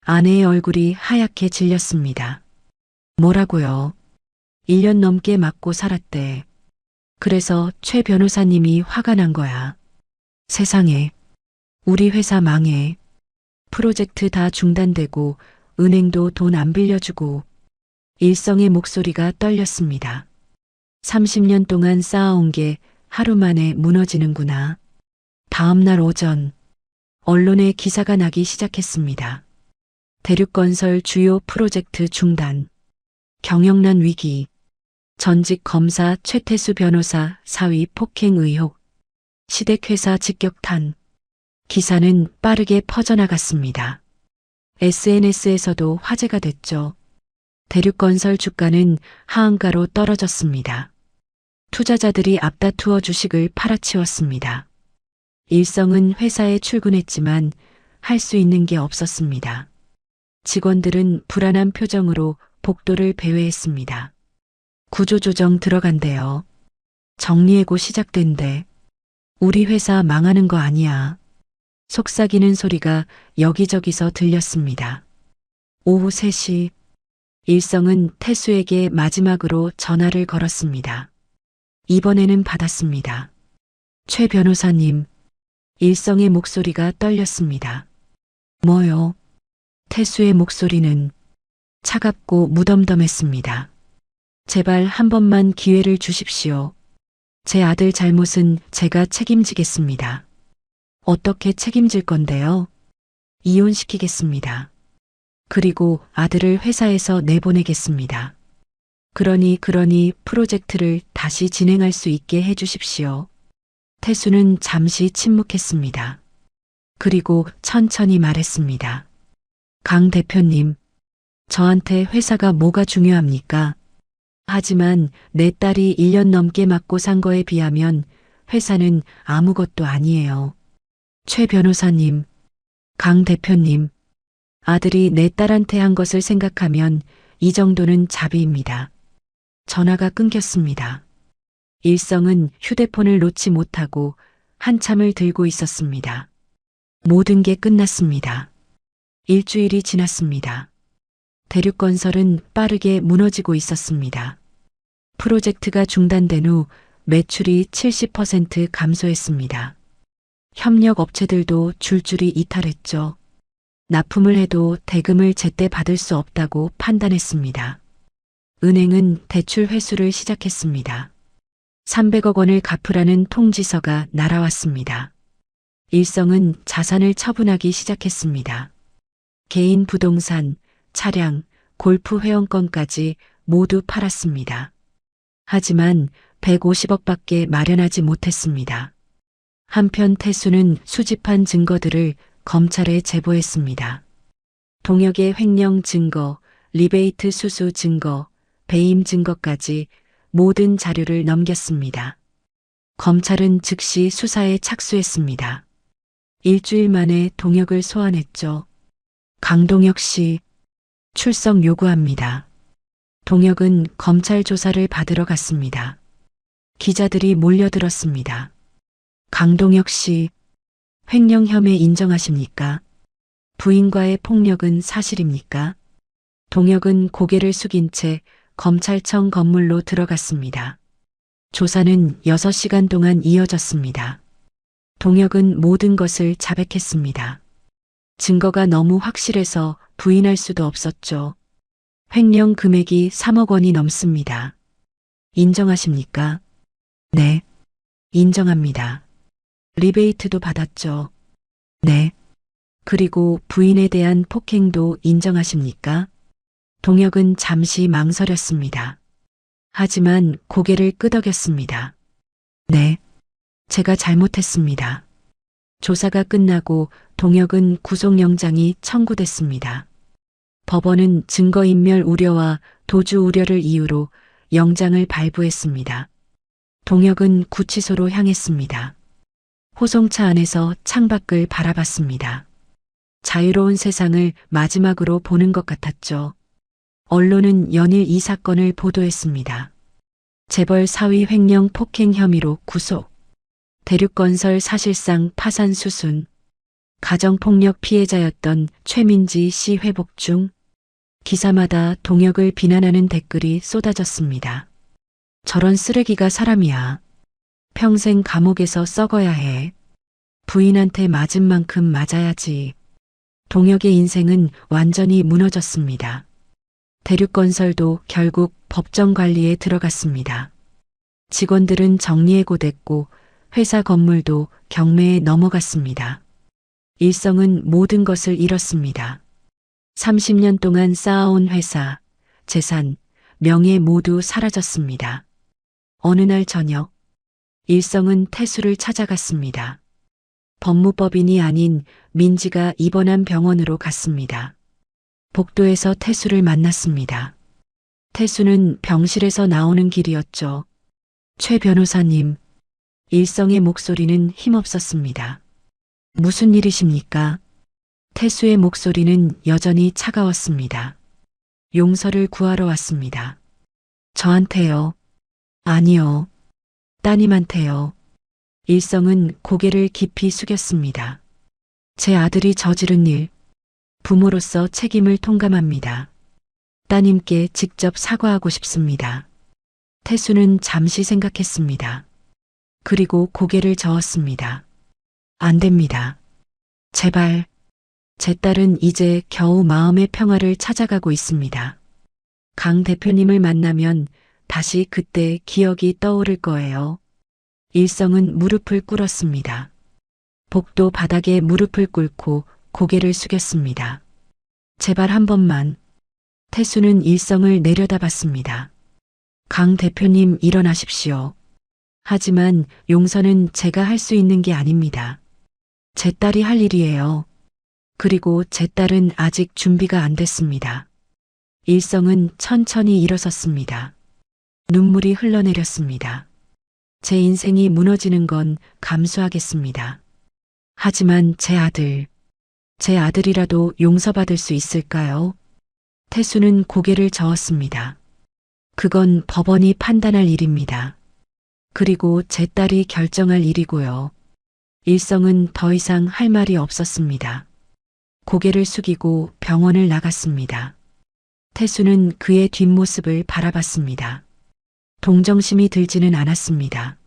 아내의 얼굴이 하얗게 질렸습니다. 뭐라고요? 1년 넘게 맞고 살았대. 그래서 최 변호사님이 화가 난 거야. 세상에, 우리 회사 망해. 프로젝트 다 중단되고 은행도 돈 안 빌려주고. 일성의 목소리가 떨렸습니다. 30년 동안 쌓아온 게 하루 만에 무너지는구나. 다음 날 오전, 언론에 기사가 나기 시작했습니다. 대륙건설 주요 프로젝트 중단, 경영난 위기, 전직 검사 최태수 변호사 사위 폭행 의혹, 시댁회사 직격탄. 기사는 빠르게 퍼져나갔습니다. SNS에서도 화제가 됐죠. 대륙건설 주가는 하한가로 떨어졌습니다. 투자자들이 앞다투어 주식을 팔아치웠습니다. 일성은 회사에 출근했지만 할 수 있는 게 없었습니다. 직원들은 불안한 표정으로 복도를 배회했습니다. 구조조정 들어간대요. 정리해고 시작된대. 우리 회사 망하는 거 아니야. 속삭이는 소리가 여기저기서 들렸습니다. 오후 3시, 일성은 태수에게 마지막으로 전화를 걸었습니다. 이번에는 받았습니다. 최 변호사님, 일성의 목소리가 떨렸습니다. 뭐요? 태수의 목소리는 차갑고 무덤덤했습니다. 제발 한 번만 기회를 주십시오. 제 아들 잘못은 제가 책임지겠습니다. 어떻게 책임질 건데요? 이혼시키겠습니다. 그리고 아들을 회사에서 내보내겠습니다. 그러니 프로젝트를 다시 진행할 수 있게 해주십시오. 태수는 잠시 침묵했습니다. 그리고 천천히 말했습니다. 강 대표님, 저한테 회사가 뭐가 중요합니까? 하지만 내 딸이 1년 넘게 맞고 산 거에 비하면 회사는 아무것도 아니에요. 최 변호사님, 강 대표님, 아들이 내 딸한테 한 것을 생각하면 이 정도는 자비입니다. 전화가 끊겼습니다. 일성은 휴대폰을 놓지 못하고 한참을 들고 있었습니다. 모든 게 끝났습니다. 일주일이 지났습니다. 대륙건설은 빠르게 무너지고 있었습니다. 프로젝트가 중단된 후 매출이 70% 감소했습니다. 협력업체들도 줄줄이 이탈했죠. 납품을 해도 대금을 제때 받을 수 없다고 판단했습니다. 은행은 대출 회수를 시작했습니다. 300억 원을 갚으라는 통지서가 날아왔습니다. 일성은 자산을 처분하기 시작했습니다. 개인 부동산, 차량, 골프 회원권까지 모두 팔았습니다. 하지만 150억밖에 마련하지 못했습니다. 한편 태수는 수집한 증거들을 검찰에 제보했습니다. 동혁의 횡령 증거, 리베이트 수수 증거, 배임 증거까지 모든 자료를 넘겼습니다. 검찰은 즉시 수사에 착수했습니다. 일주일 만에 동혁을 소환했죠. 강동혁 씨, 출석 요구합니다. 동혁은 검찰 조사를 받으러 갔습니다. 기자들이 몰려들었습니다. 강동혁 씨, 횡령 혐의 인정하십니까? 부인과의 폭력은 사실입니까? 동혁은 고개를 숙인 채 검찰청 건물로 들어갔습니다. 조사는 6시간 동안 이어졌습니다. 동혁은 모든 것을 자백했습니다. 증거가 너무 확실해서 부인할 수도 없었죠. 횡령 금액이 3억 원이 넘습니다. 인정하십니까? 네. 인정합니다. 리베이트도 받았죠. 네. 그리고 부인에 대한 폭행도 인정하십니까? 동혁은 잠시 망설였습니다. 하지만 고개를 끄덕였습니다. 네. 제가 잘못했습니다. 조사가 끝나고 동혁은 구속영장이 청구됐습니다. 법원은 증거인멸 우려와 도주 우려를 이유로 영장을 발부했습니다. 동혁은 구치소로 향했습니다. 호송차 안에서 창밖을 바라봤습니다. 자유로운 세상을 마지막으로 보는 것 같았죠. 언론은 연일 이 사건을 보도했습니다. 재벌 사위 횡령 폭행 혐의로 구속. 대륙건설 사실상 파산 수순. 가정폭력 피해자였던 최민지 씨 회복 중. 기사마다 동혁을 비난하는 댓글이 쏟아졌습니다. 저런 쓰레기가 사람이야. 평생 감옥에서 썩어야 해. 부인한테 맞은 만큼 맞아야지. 동혁의 인생은 완전히 무너졌습니다. 대륙건설도 결국 법정 관리에 들어갔습니다. 직원들은 정리해고됐고 회사 건물도 경매에 넘어갔습니다. 일성은 모든 것을 잃었습니다. 30년 동안 쌓아온 회사, 재산, 명예 모두 사라졌습니다. 어느 날 저녁, 일성은 태수를 찾아갔습니다. 법무법인이 아닌 민지가 입원한 병원으로 갔습니다. 복도에서 태수를 만났습니다. 태수는 병실에서 나오는 길이었죠. 최 변호사님, 일성의 목소리는 힘없었습니다. 무슨 일이십니까? 태수의 목소리는 여전히 차가웠습니다. 용서를 구하러 왔습니다. 저한테요? 아니요. 따님한테요. 일성은 고개를 깊이 숙였습니다. 제 아들이 저지른 일, 부모로서 책임을 통감합니다. 따님께 직접 사과하고 싶습니다. 태수는 잠시 생각했습니다. 그리고 고개를 저었습니다. 안 됩니다. 제발. 제 딸은 이제 겨우 마음의 평화를 찾아가고 있습니다. 강 대표님을 만나면 다시 그때 기억이 떠오를 거예요. 일성은 무릎을 꿇었습니다. 복도 바닥에 무릎을 꿇고 고개를 숙였습니다. 제발 한 번만. 태수는 일성을 내려다봤습니다. 강 대표님 일어나십시오. 하지만 용서는 제가 할 수 있는 게 아닙니다. 제 딸이 할 일이에요. 그리고 제 딸은 아직 준비가 안 됐습니다. 일성은 천천히 일어섰습니다. 눈물이 흘러내렸습니다. 제 인생이 무너지는 건 감수하겠습니다. 하지만 제 아들이라도 용서받을 수 있을까요? 태수는 고개를 저었습니다. 그건 법원이 판단할 일입니다. 그리고 제 딸이 결정할 일이고요. 일성은 더 이상 할 말이 없었습니다. 고개를 숙이고 병원을 나갔습니다. 태수는 그의 뒷모습을 바라봤습니다. 동정심이 들지는 않았습니다.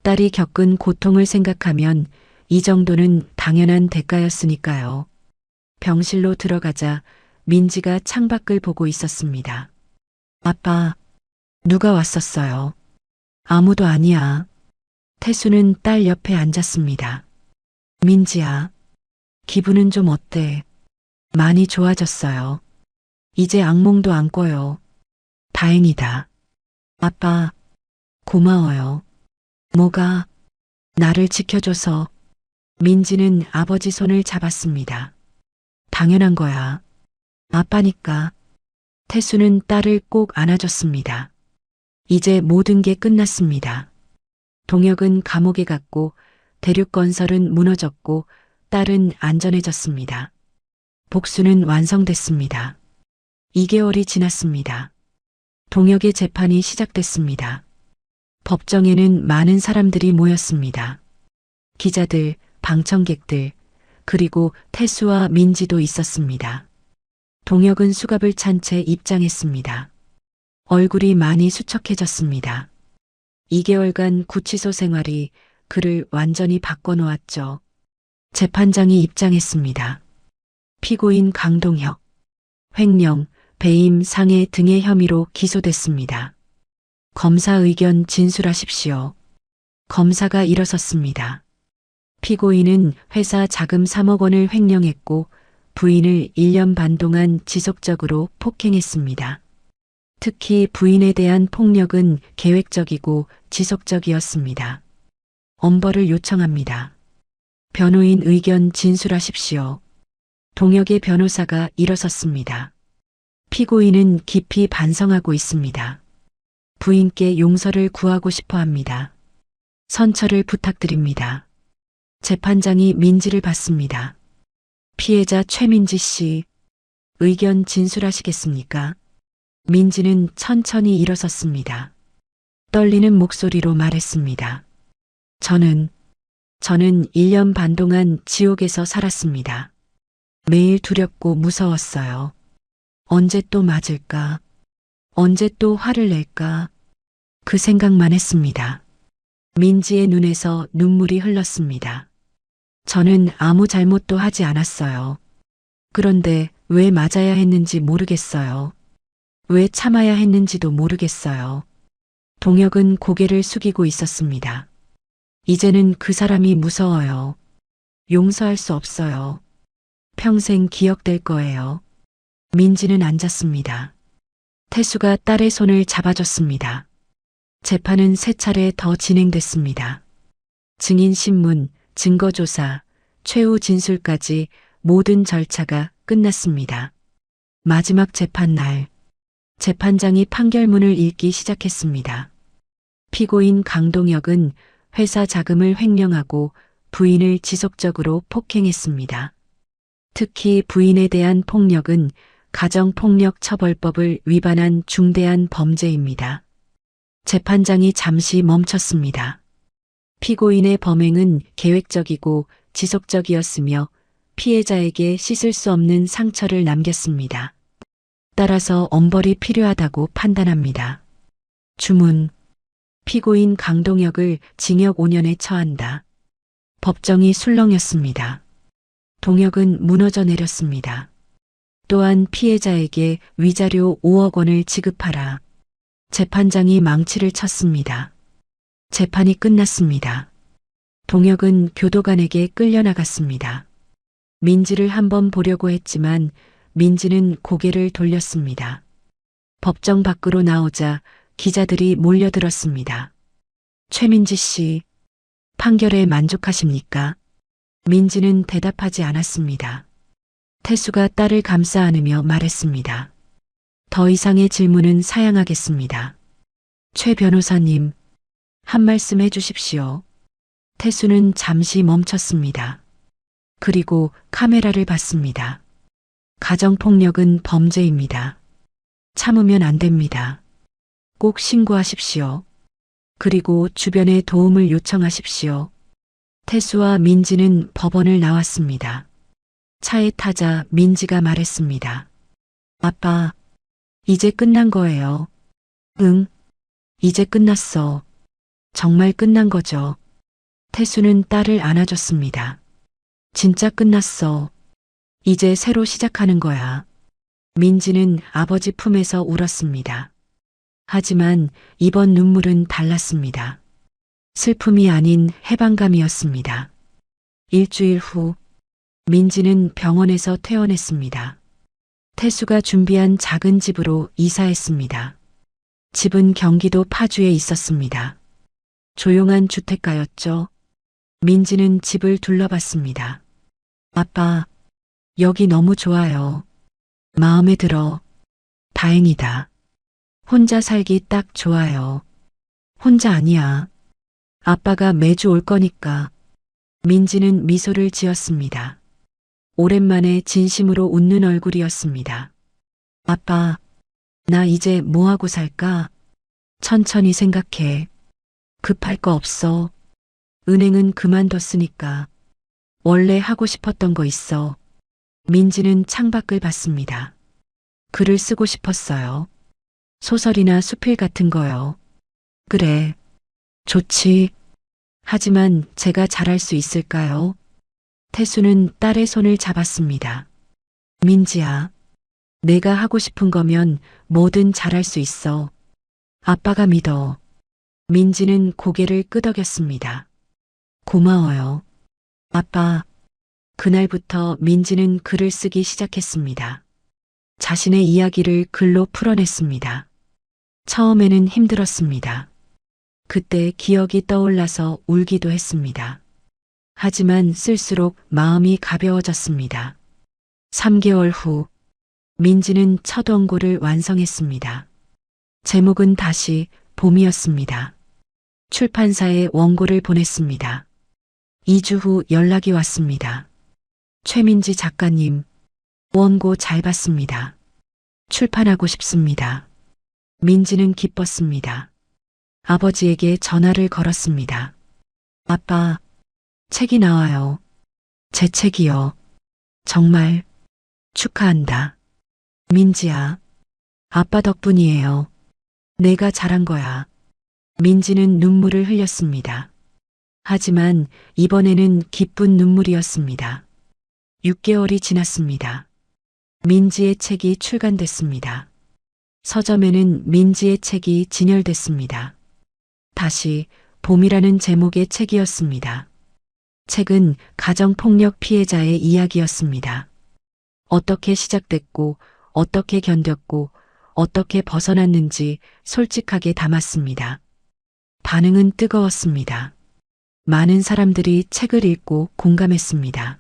딸이 겪은 고통을 생각하면 이 정도는 당연한 대가였으니까요. 병실로 들어가자 민지가 창밖을 보고 있었습니다. 아빠, 누가 왔었어요? 아무도 아니야. 태수는 딸 옆에 앉았습니다. 민지야, 기분은 좀 어때? 많이 좋아졌어요. 이제 악몽도 안 꿔요. 다행이다. 아빠, 고마워요. 뭐가? 나를 지켜줘서. 민지는 아버지 손을 잡았습니다. 당연한 거야. 아빠니까. 태수는 딸을 꼭 안아줬습니다. 이제 모든 게 끝났습니다. 동혁은 감옥에 갔고 대륙건설은 무너졌고 딸은 안전해졌습니다. 복수는 완성됐습니다. 2개월이 지났습니다. 동혁의 재판이 시작됐습니다. 법정에는 많은 사람들이 모였습니다. 기자들, 방청객들, 그리고 태수와 민지도 있었습니다. 동혁은 수갑을 찬 채 입장했습니다. 얼굴이 많이 수척해졌습니다. 2개월간 구치소 생활이 그를 완전히 바꿔놓았죠. 재판장이 입장했습니다. 피고인 강동혁, 횡령, 배임, 상해 등의 혐의로 기소됐습니다. 검사 의견 진술하십시오. 검사가 일어섰습니다. 피고인은 회사 자금 3억 원을 횡령했고 부인을 1년 반 동안 지속적으로 폭행했습니다. 특히 부인에 대한 폭력은 계획적이고 지속적이었습니다. 엄벌을 요청합니다. 변호인 의견 진술하십시오. 동혁의 변호사가 일어섰습니다. 피고인은 깊이 반성하고 있습니다. 부인께 용서를 구하고 싶어 합니다. 선처를 부탁드립니다. 재판장이 민지를 받습니다. 피해자 최민지 씨, 의견 진술하시겠습니까? 민지는 천천히 일어섰습니다. 떨리는 목소리로 말했습니다. 저는 1년 반 동안 지옥에서 살았습니다. 매일 두렵고 무서웠어요. 언제 또 맞을까? 언제 또 화를 낼까? 그 생각만 했습니다. 민지의 눈에서 눈물이 흘렀습니다. 저는 아무 잘못도 하지 않았어요. 그런데 왜 맞아야 했는지 모르겠어요. 왜 참아야 했는지도 모르겠어요. 동혁은 고개를 숙이고 있었습니다. 이제는 그 사람이 무서워요. 용서할 수 없어요. 평생 기억될 거예요. 민지는 앉았습니다. 태수가 딸의 손을 잡아줬습니다. 재판은 3차례 더 진행됐습니다. 증인신문, 증거조사, 최후 진술까지 모든 절차가 끝났습니다. 마지막 재판날, 재판장이 판결문을 읽기 시작했습니다. 피고인 강동혁은 회사 자금을 횡령하고 부인을 지속적으로 폭행했습니다. 특히 부인에 대한 폭력은 가정폭력처벌법을 위반한 중대한 범죄입니다. 재판장이 잠시 멈췄습니다. 피고인의 범행은 계획적이고 지속적이었으며 피해자에게 씻을 수 없는 상처를 남겼습니다. 따라서 엄벌이 필요하다고 판단합니다. 주문. 피고인 강동혁을 징역 5년에 처한다. 법정이 술렁였습니다. 동혁은 무너져 내렸습니다. 또한 피해자에게 위자료 5억 원을 지급하라. 재판장이 망치를 쳤습니다. 재판이 끝났습니다. 동혁은 교도관에게 끌려나갔습니다. 민지를 한번 보려고 했지만 민지는 고개를 돌렸습니다. 법정 밖으로 나오자 기자들이 몰려들었습니다. 최민지 씨, 판결에 만족하십니까? 민지는 대답하지 않았습니다. 태수가 딸을 감싸 안으며 말했습니다. 더 이상의 질문은 사양하겠습니다. 최 변호사님, 한 말씀 해주십시오. 태수는 잠시 멈췄습니다. 그리고 카메라를 봤습니다. 가정폭력은 범죄입니다. 참으면 안 됩니다. 꼭 신고하십시오. 그리고 주변에 도움을 요청하십시오. 태수와 민지는 법원을 나왔습니다. 차에 타자 민지가 말했습니다. 아빠, 이제 끝난 거예요. 응, 이제 끝났어. 정말 끝난 거죠. 태수는 딸을 안아줬습니다. 진짜 끝났어. 이제 새로 시작하는 거야. 민지는 아버지 품에서 울었습니다. 하지만 이번 눈물은 달랐습니다. 슬픔이 아닌 해방감이었습니다. 일주일 후 민지는 병원에서 퇴원했습니다. 태수가 준비한 작은 집으로 이사했습니다. 집은 경기도 파주에 있었습니다. 조용한 주택가였죠. 민지는 집을 둘러봤습니다. 아빠, 여기 너무 좋아요. 마음에 들어. 다행이다. 혼자 살기 딱 좋아요. 혼자 아니야. 아빠가 매주 올 거니까. 민지는 미소를 지었습니다. 오랜만에 진심으로 웃는 얼굴이었습니다. 아빠, 나 이제 뭐 하고 살까? 천천히 생각해. 급할 거 없어. 은행은 그만뒀으니까. 원래 하고 싶었던 거 있어. 민지는 창밖을 봤습니다. 글을 쓰고 싶었어요. 소설이나 수필 같은 거요. 그래. 좋지. 하지만 제가 잘할 수 있을까요? 태수는 딸의 손을 잡았습니다. 민지야, 내가 하고 싶은 거면 뭐든 잘할 수 있어. 아빠가 믿어. 민지는 고개를 끄덕였습니다. 고마워요. 아빠, 그날부터 민지는 글을 쓰기 시작했습니다. 자신의 이야기를 글로 풀어냈습니다. 처음에는 힘들었습니다. 그때 기억이 떠올라서 울기도 했습니다. 하지만 쓸수록 마음이 가벼워졌습니다. 3개월 후, 민지는 첫 원고를 완성했습니다. 제목은 다시 봄이었습니다. 출판사에 원고를 보냈습니다. 2주 후 연락이 왔습니다. 최민지 작가님, 원고 잘 봤습니다. 출판하고 싶습니다. 민지는 기뻤습니다. 아버지에게 전화를 걸었습니다. 아빠, 책이 나와요. 제 책이요. 정말 축하한다. 민지야, 아빠 덕분이에요. 내가 잘한 거야. 민지는 눈물을 흘렸습니다. 하지만 이번에는 기쁜 눈물이었습니다. 6개월이 지났습니다. 민지의 책이 출간됐습니다. 서점에는 민지의 책이 진열됐습니다. 다시 봄이라는 제목의 책이었습니다. 책은 가정폭력 피해자의 이야기였습니다. 어떻게 시작됐고, 어떻게 견뎠고, 어떻게 벗어났는지 솔직하게 담았습니다. 반응은 뜨거웠습니다. 많은 사람들이 책을 읽고 공감했습니다.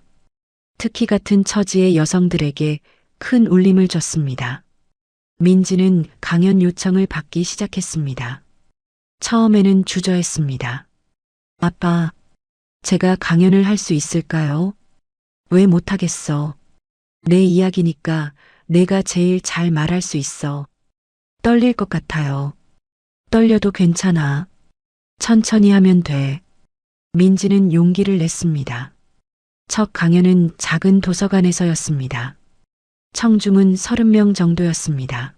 특히 같은 처지의 여성들에게 큰 울림을 줬습니다. 민지는 강연 요청을 받기 시작했습니다. 처음에는 주저했습니다. 아빠, 제가 강연을 할 수 있을까요? 왜 못하겠어? 내 이야기니까 내가 제일 잘 말할 수 있어. 떨릴 것 같아요. 떨려도 괜찮아. 천천히 하면 돼. 민지는 용기를 냈습니다. 첫 강연은 작은 도서관에서였습니다. 청중은 30명 정도였습니다.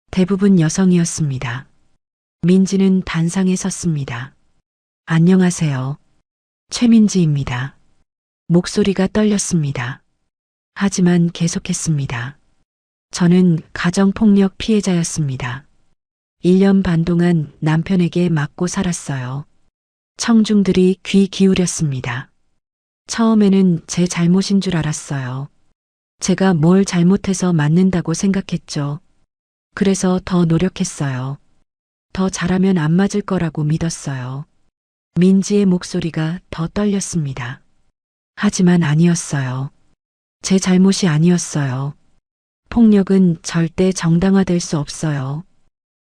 대부분 여성이었습니다. 민지는 단상에 섰습니다. 안녕하세요. 최민지입니다. 목소리가 떨렸습니다. 하지만 계속했습니다. 저는 가정폭력 피해자였습니다. 1년 반 동안 남편에게 맞고 살았어요. 청중들이 귀 기울였습니다. 처음에는 제 잘못인 줄 알았어요. 제가 뭘 잘못해서 맞는다고 생각했죠. 그래서 더 노력했어요. 더 잘하면 안 맞을 거라고 믿었어요. 민지의 목소리가 더 떨렸습니다. 하지만 아니었어요. 제 잘못이 아니었어요. 폭력은 절대 정당화될 수 없어요.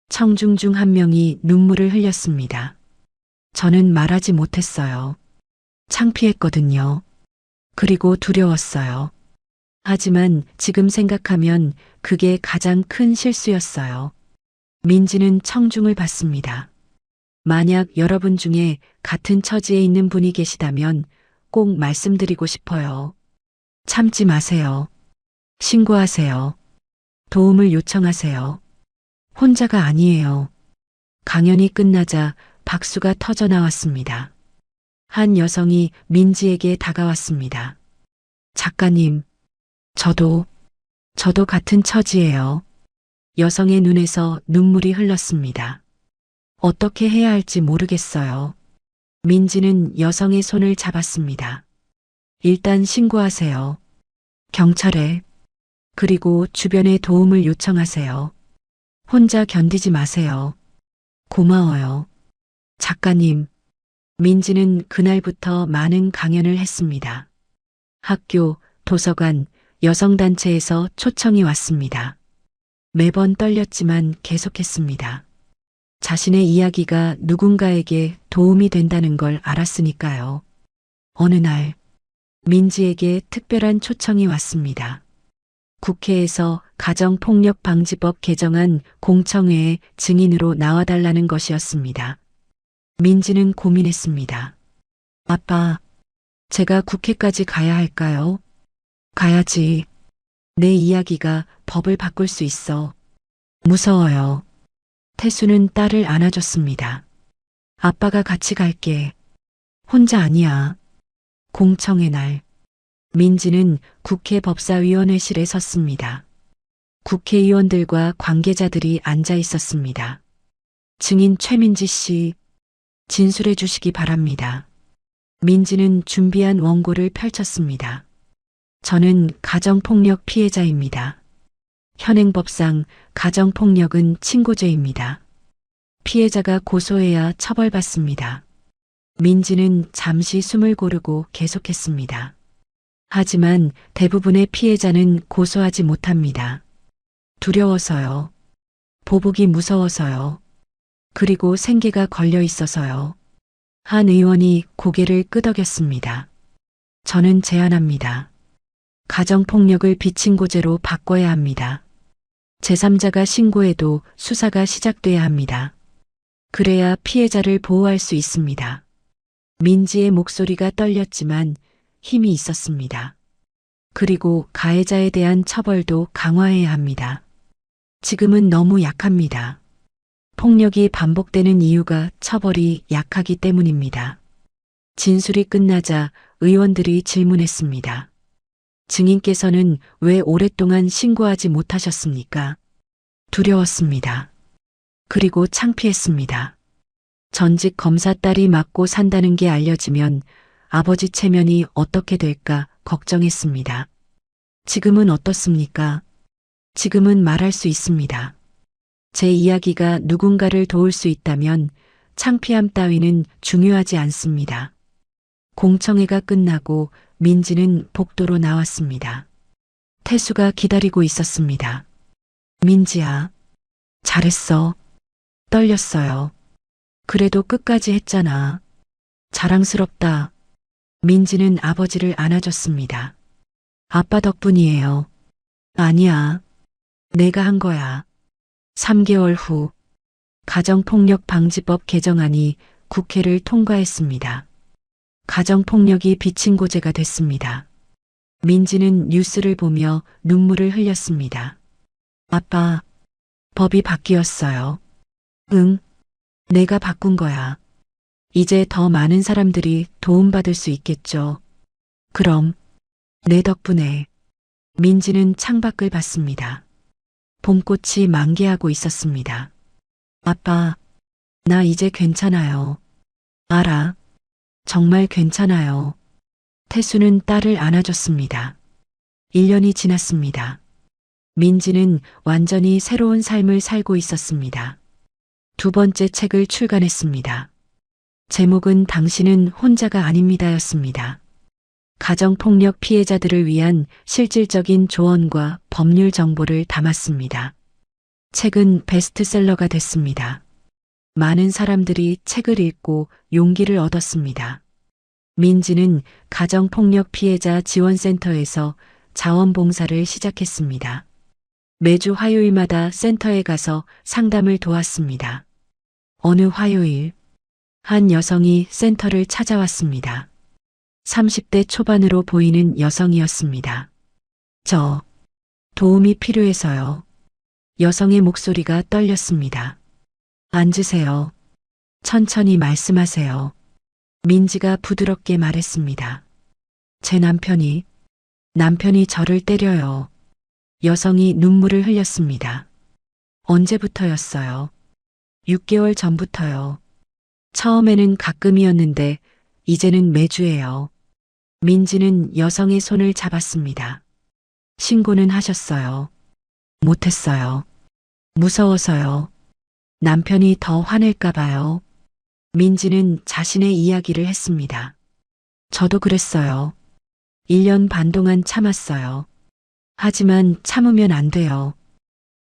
청중 중 한 명이 눈물을 흘렸습니다. 저는 말하지 못했어요. 창피했거든요. 그리고 두려웠어요. 하지만 지금 생각하면 그게 가장 큰 실수였어요. 민지는 청중을 봤습니다. 만약 여러분 중에 같은 처지에 있는 분이 계시다면 꼭 말씀드리고 싶어요. 참지 마세요. 신고하세요. 도움을 요청하세요. 혼자가 아니에요. 강연이 끝나자 박수가 터져 나왔습니다. 한 여성이 민지에게 다가왔습니다. 작가님, 저도 같은 처지예요. 여성의 눈에서 눈물이 흘렀습니다. 어떻게 해야 할지 모르겠어요. 민지는 여성의 손을 잡았습니다. 일단 신고하세요. 경찰에. 그리고 주변에 도움을 요청하세요. 혼자 견디지 마세요. 고마워요. 작가님, 민지는 그날부터 많은 강연을 했습니다. 학교, 도서관, 여성단체에서 초청이 왔습니다. 매번 떨렸지만 계속했습니다. 자신의 이야기가 누군가에게 도움이 된다는 걸 알았으니까요. 어느 날, 민지에게 특별한 초청이 왔습니다. 국회에서 가정폭력방지법 개정안 공청회에 증인으로 나와달라는 것이었습니다. 민지는 고민했습니다. 아빠, 제가 국회까지 가야 할까요? 가야지. 내 이야기가 법을 바꿀 수 있어. 무서워요. 태수는 딸을 안아줬습니다. 아빠가 같이 갈게. 혼자 아니야. 공청회 날, 민지는 국회 법사위원회실에 섰습니다. 국회의원들과 관계자들이 앉아 있었습니다. 증인 최민지 씨, 진술해 주시기 바랍니다. 민지는 준비한 원고를 펼쳤습니다. 저는 가정폭력 피해자입니다. 현행법상 가정폭력은 친고죄입니다. 피해자가 고소해야 처벌받습니다. 민지는 잠시 숨을 고르고 계속했습니다. 하지만 대부분의 피해자는 고소하지 못합니다. 두려워서요. 보복이 무서워서요. 그리고 생계가 걸려 있어서요. 한 의원이 고개를 끄덕였습니다. 저는 제안합니다. 가정폭력을 비친고죄로 바꿔야 합니다. 제3자가 신고해도 수사가 시작돼야 합니다. 그래야 피해자를 보호할 수 있습니다. 민지의 목소리가 떨렸지만 힘이 있었습니다. 그리고 가해자에 대한 처벌도 강화해야 합니다. 지금은 너무 약합니다. 폭력이 반복되는 이유가 처벌이 약하기 때문입니다. 진술이 끝나자 의원들이 질문했습니다. 증인께서는 왜 오랫동안 신고하지 못하셨습니까? 두려웠습니다. 그리고 창피했습니다. 전직 검사 딸이 맞고 산다는 게 알려지면 아버지 체면이 어떻게 될까 걱정했습니다. 지금은 어떻습니까? 지금은 말할 수 있습니다. 제 이야기가 누군가를 도울 수 있다면 창피함 따위는 중요하지 않습니다. 공청회가 끝나고 민지는 복도로 나왔습니다. 태수가 기다리고 있었습니다. 민지야, 잘했어. 떨렸어요. 그래도 끝까지 했잖아. 자랑스럽다. 민지는 아버지를 안아줬습니다. 아빠 덕분이에요. 아니야. 내가 한 거야. 3개월 후 가정폭력 방지법 개정안이 국회를 통과했습니다. 가정폭력이 비친고죄가 됐습니다. 민지는 뉴스를 보며 눈물을 흘렸습니다. 아빠, 법이 바뀌었어요. 응, 내가 바꾼 거야. 이제 더 많은 사람들이 도움받을 수 있겠죠. 그럼 내 덕분에. 민지는 창밖을 봤습니다. 봄꽃이 만개하고 있었습니다. 아빠, 나 이제 괜찮아요. 알아. 정말 괜찮아요. 태수는 딸을 안아줬습니다. 1년이 지났습니다. 민지는 완전히 새로운 삶을 살고 있었습니다. 두 번째 책을 출간했습니다. 제목은 당신은 혼자가 아닙니다였습니다. 가정폭력 피해자들을 위한 실질적인 조언과 법률 정보를 담았습니다. 책은 베스트셀러가 됐습니다. 많은 사람들이 책을 읽고 용기를 얻었습니다. 민지는 가정폭력 피해자 지원센터에서 자원봉사를 시작했습니다. 매주 화요일마다 센터에 가서 상담을 도왔습니다. 어느 화요일, 한 여성이 센터를 찾아왔습니다. 30대 초반으로 보이는 여성이었습니다. 저, 도움이 필요해서요. 여성의 목소리가 떨렸습니다. 앉으세요. 천천히 말씀하세요. 민지가 부드럽게 말했습니다. 제 남편이 저를 때려요. 여성이 눈물을 흘렸습니다. 언제부터였어요? 6개월 전부터요. 처음에는 가끔이었는데 이제는 매주예요. 민지는 여성의 손을 잡았습니다. 신고는 하셨어요. 못했어요. 무서워서요. 남편이 더 화낼까봐요. 민지는 자신의 이야기를 했습니다. 저도 그랬어요. 1년 반 동안 참았어요. 하지만 참으면 안 돼요.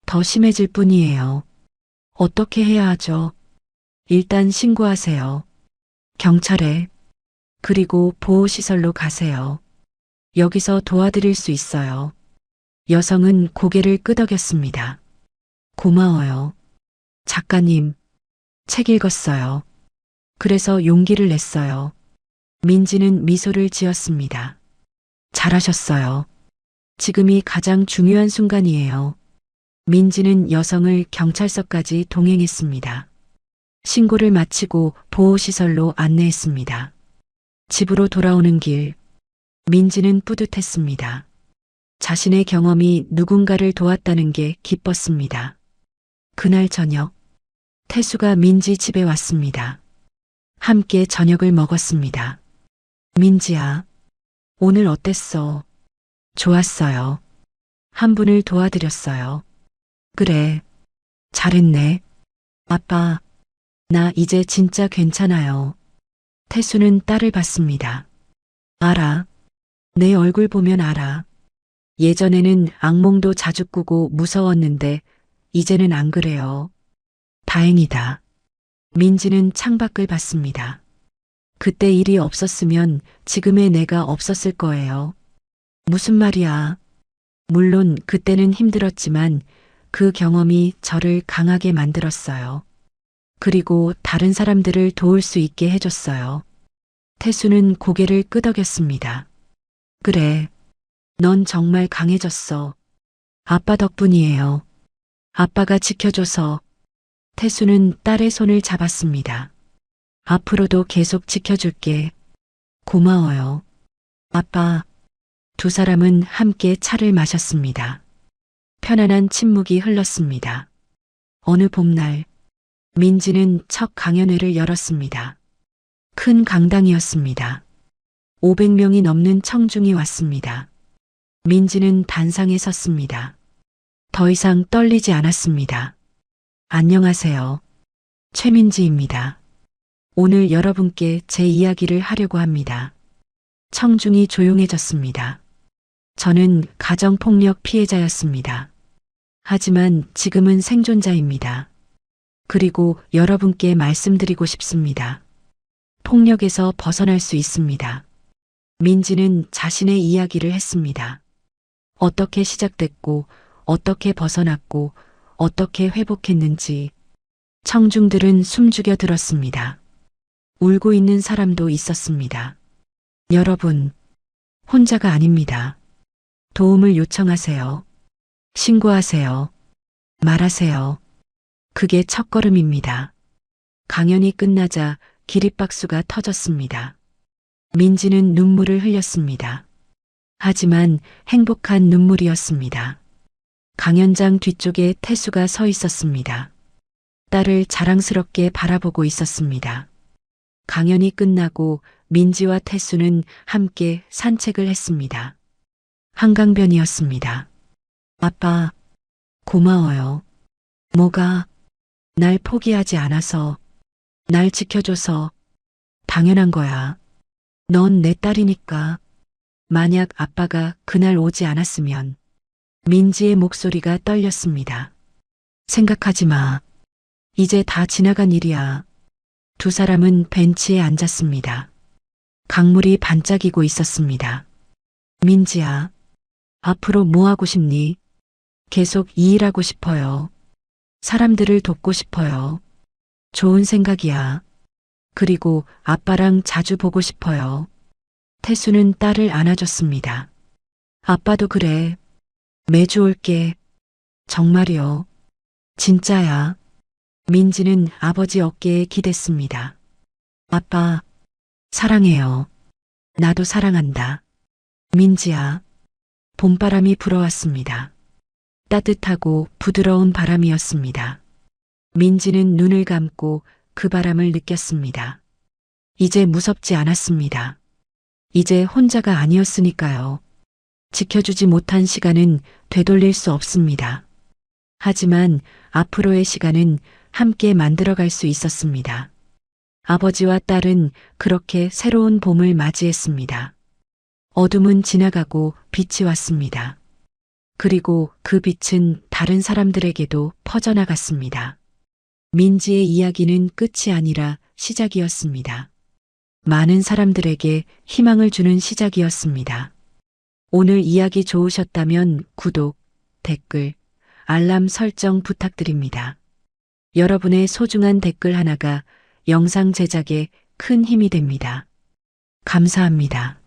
더 심해질 뿐이에요. 어떻게 해야 하죠? 일단 신고하세요. 경찰에. 그리고 보호시설로 가세요. 여기서 도와드릴 수 있어요. 여성은 고개를 끄덕였습니다. 고마워요. 작가님, 책 읽었어요. 그래서 용기를 냈어요. 민지는 미소를 지었습니다. 잘하셨어요. 지금이 가장 중요한 순간이에요. 민지는 여성을 경찰서까지 동행했습니다. 신고를 마치고 보호시설로 안내했습니다. 집으로 돌아오는 길, 민지는 뿌듯했습니다. 자신의 경험이 누군가를 도왔다는 게 기뻤습니다. 그날 저녁, 태수가 민지 집에 왔습니다. 함께 저녁을 먹었습니다. 민지야, 오늘 어땠어? 좋았어요. 한 분을 도와드렸어요. 그래, 잘했네. 아빠, 나 이제 진짜 괜찮아요. 태수는 딸을 봤습니다. 알아. 내 얼굴 보면 알아. 예전에는 악몽도 자주 꾸고 무서웠는데 이제는 안 그래요. 다행이다. 민지는 창밖을 봤습니다. 그때 일이 없었으면 지금의 내가 없었을 거예요. 무슨 말이야. 물론 그때는 힘들었지만 그 경험이 저를 강하게 만들었어요. 그리고 다른 사람들을 도울 수 있게 해줬어요. 태수는 고개를 끄덕였습니다. 그래, 넌 정말 강해졌어. 아빠 덕분이에요. 아빠가 지켜줘서. 태수는 딸의 손을 잡았습니다. 앞으로도 계속 지켜줄게. 고마워요. 아빠. 두 사람은 함께 차를 마셨습니다. 편안한 침묵이 흘렀습니다. 어느 봄날, 민지는 첫 강연회를 열었습니다. 큰 강당이었습니다. 500명이 넘는 청중이 왔습니다. 민지는 단상에 섰습니다. 더 이상 떨리지 않았습니다. 안녕하세요. 최민지입니다. 오늘 여러분께 제 이야기를 하려고 합니다. 청중이 조용해졌습니다. 저는 가정폭력 피해자였습니다. 하지만 지금은 생존자입니다. 그리고 여러분께 말씀드리고 싶습니다. 폭력에서 벗어날 수 있습니다. 민지는 자신의 이야기를 했습니다. 어떻게 시작됐고, 어떻게 벗어났고, 어떻게 회복했는지. 청중들은 숨죽여 들었습니다. 울고 있는 사람도 있었습니다. 여러분, 혼자가 아닙니다. 도움을 요청하세요. 신고하세요. 말하세요. 그게 첫걸음입니다. 강연이 끝나자 기립박수가 터졌습니다. 민지는 눈물을 흘렸습니다. 하지만 행복한 눈물이었습니다. 강연장 뒤쪽에 태수가 서 있었습니다. 딸을 자랑스럽게 바라보고 있었습니다. 강연이 끝나고 민지와 태수는 함께 산책을 했습니다. 한강변이었습니다. 아빠, 고마워요. 뭐가? 날 포기하지 않아서, 날 지켜줘서. 당연한 거야. 넌 내 딸이니까. 만약 아빠가 그날 오지 않았으면. 민지의 목소리가 떨렸습니다. 생각하지 마. 이제 다 지나간 일이야. 두 사람은 벤치에 앉았습니다. 강물이 반짝이고 있었습니다. 민지야, 앞으로 뭐 하고 싶니? 계속 이 일하고 싶어요. 사람들을 돕고 싶어요. 좋은 생각이야. 그리고 아빠랑 자주 보고 싶어요. 태수는 딸을 안아줬습니다. 아빠도 그래. 매주 올게. 정말이요. 진짜야. 민지는 아버지 어깨에 기댔습니다. 아빠, 사랑해요. 나도 사랑한다. 민지야. 봄바람이 불어왔습니다. 따뜻하고 부드러운 바람이었습니다. 민지는 눈을 감고 그 바람을 느꼈습니다. 이제 무섭지 않았습니다. 이제 혼자가 아니었으니까요. 지켜주지 못한 시간은 되돌릴 수 없습니다. 하지만 앞으로의 시간은 함께 만들어갈 수 있었습니다. 아버지와 딸은 그렇게 새로운 봄을 맞이했습니다. 어둠은 지나가고 빛이 왔습니다. 그리고 그 빛은 다른 사람들에게도 퍼져나갔습니다. 민지의 이야기는 끝이 아니라 시작이었습니다. 많은 사람들에게 희망을 주는 시작이었습니다. 오늘 이야기 좋으셨다면 구독, 댓글, 알람 설정 부탁드립니다. 여러분의 소중한 댓글 하나가 영상 제작에 큰 힘이 됩니다. 감사합니다.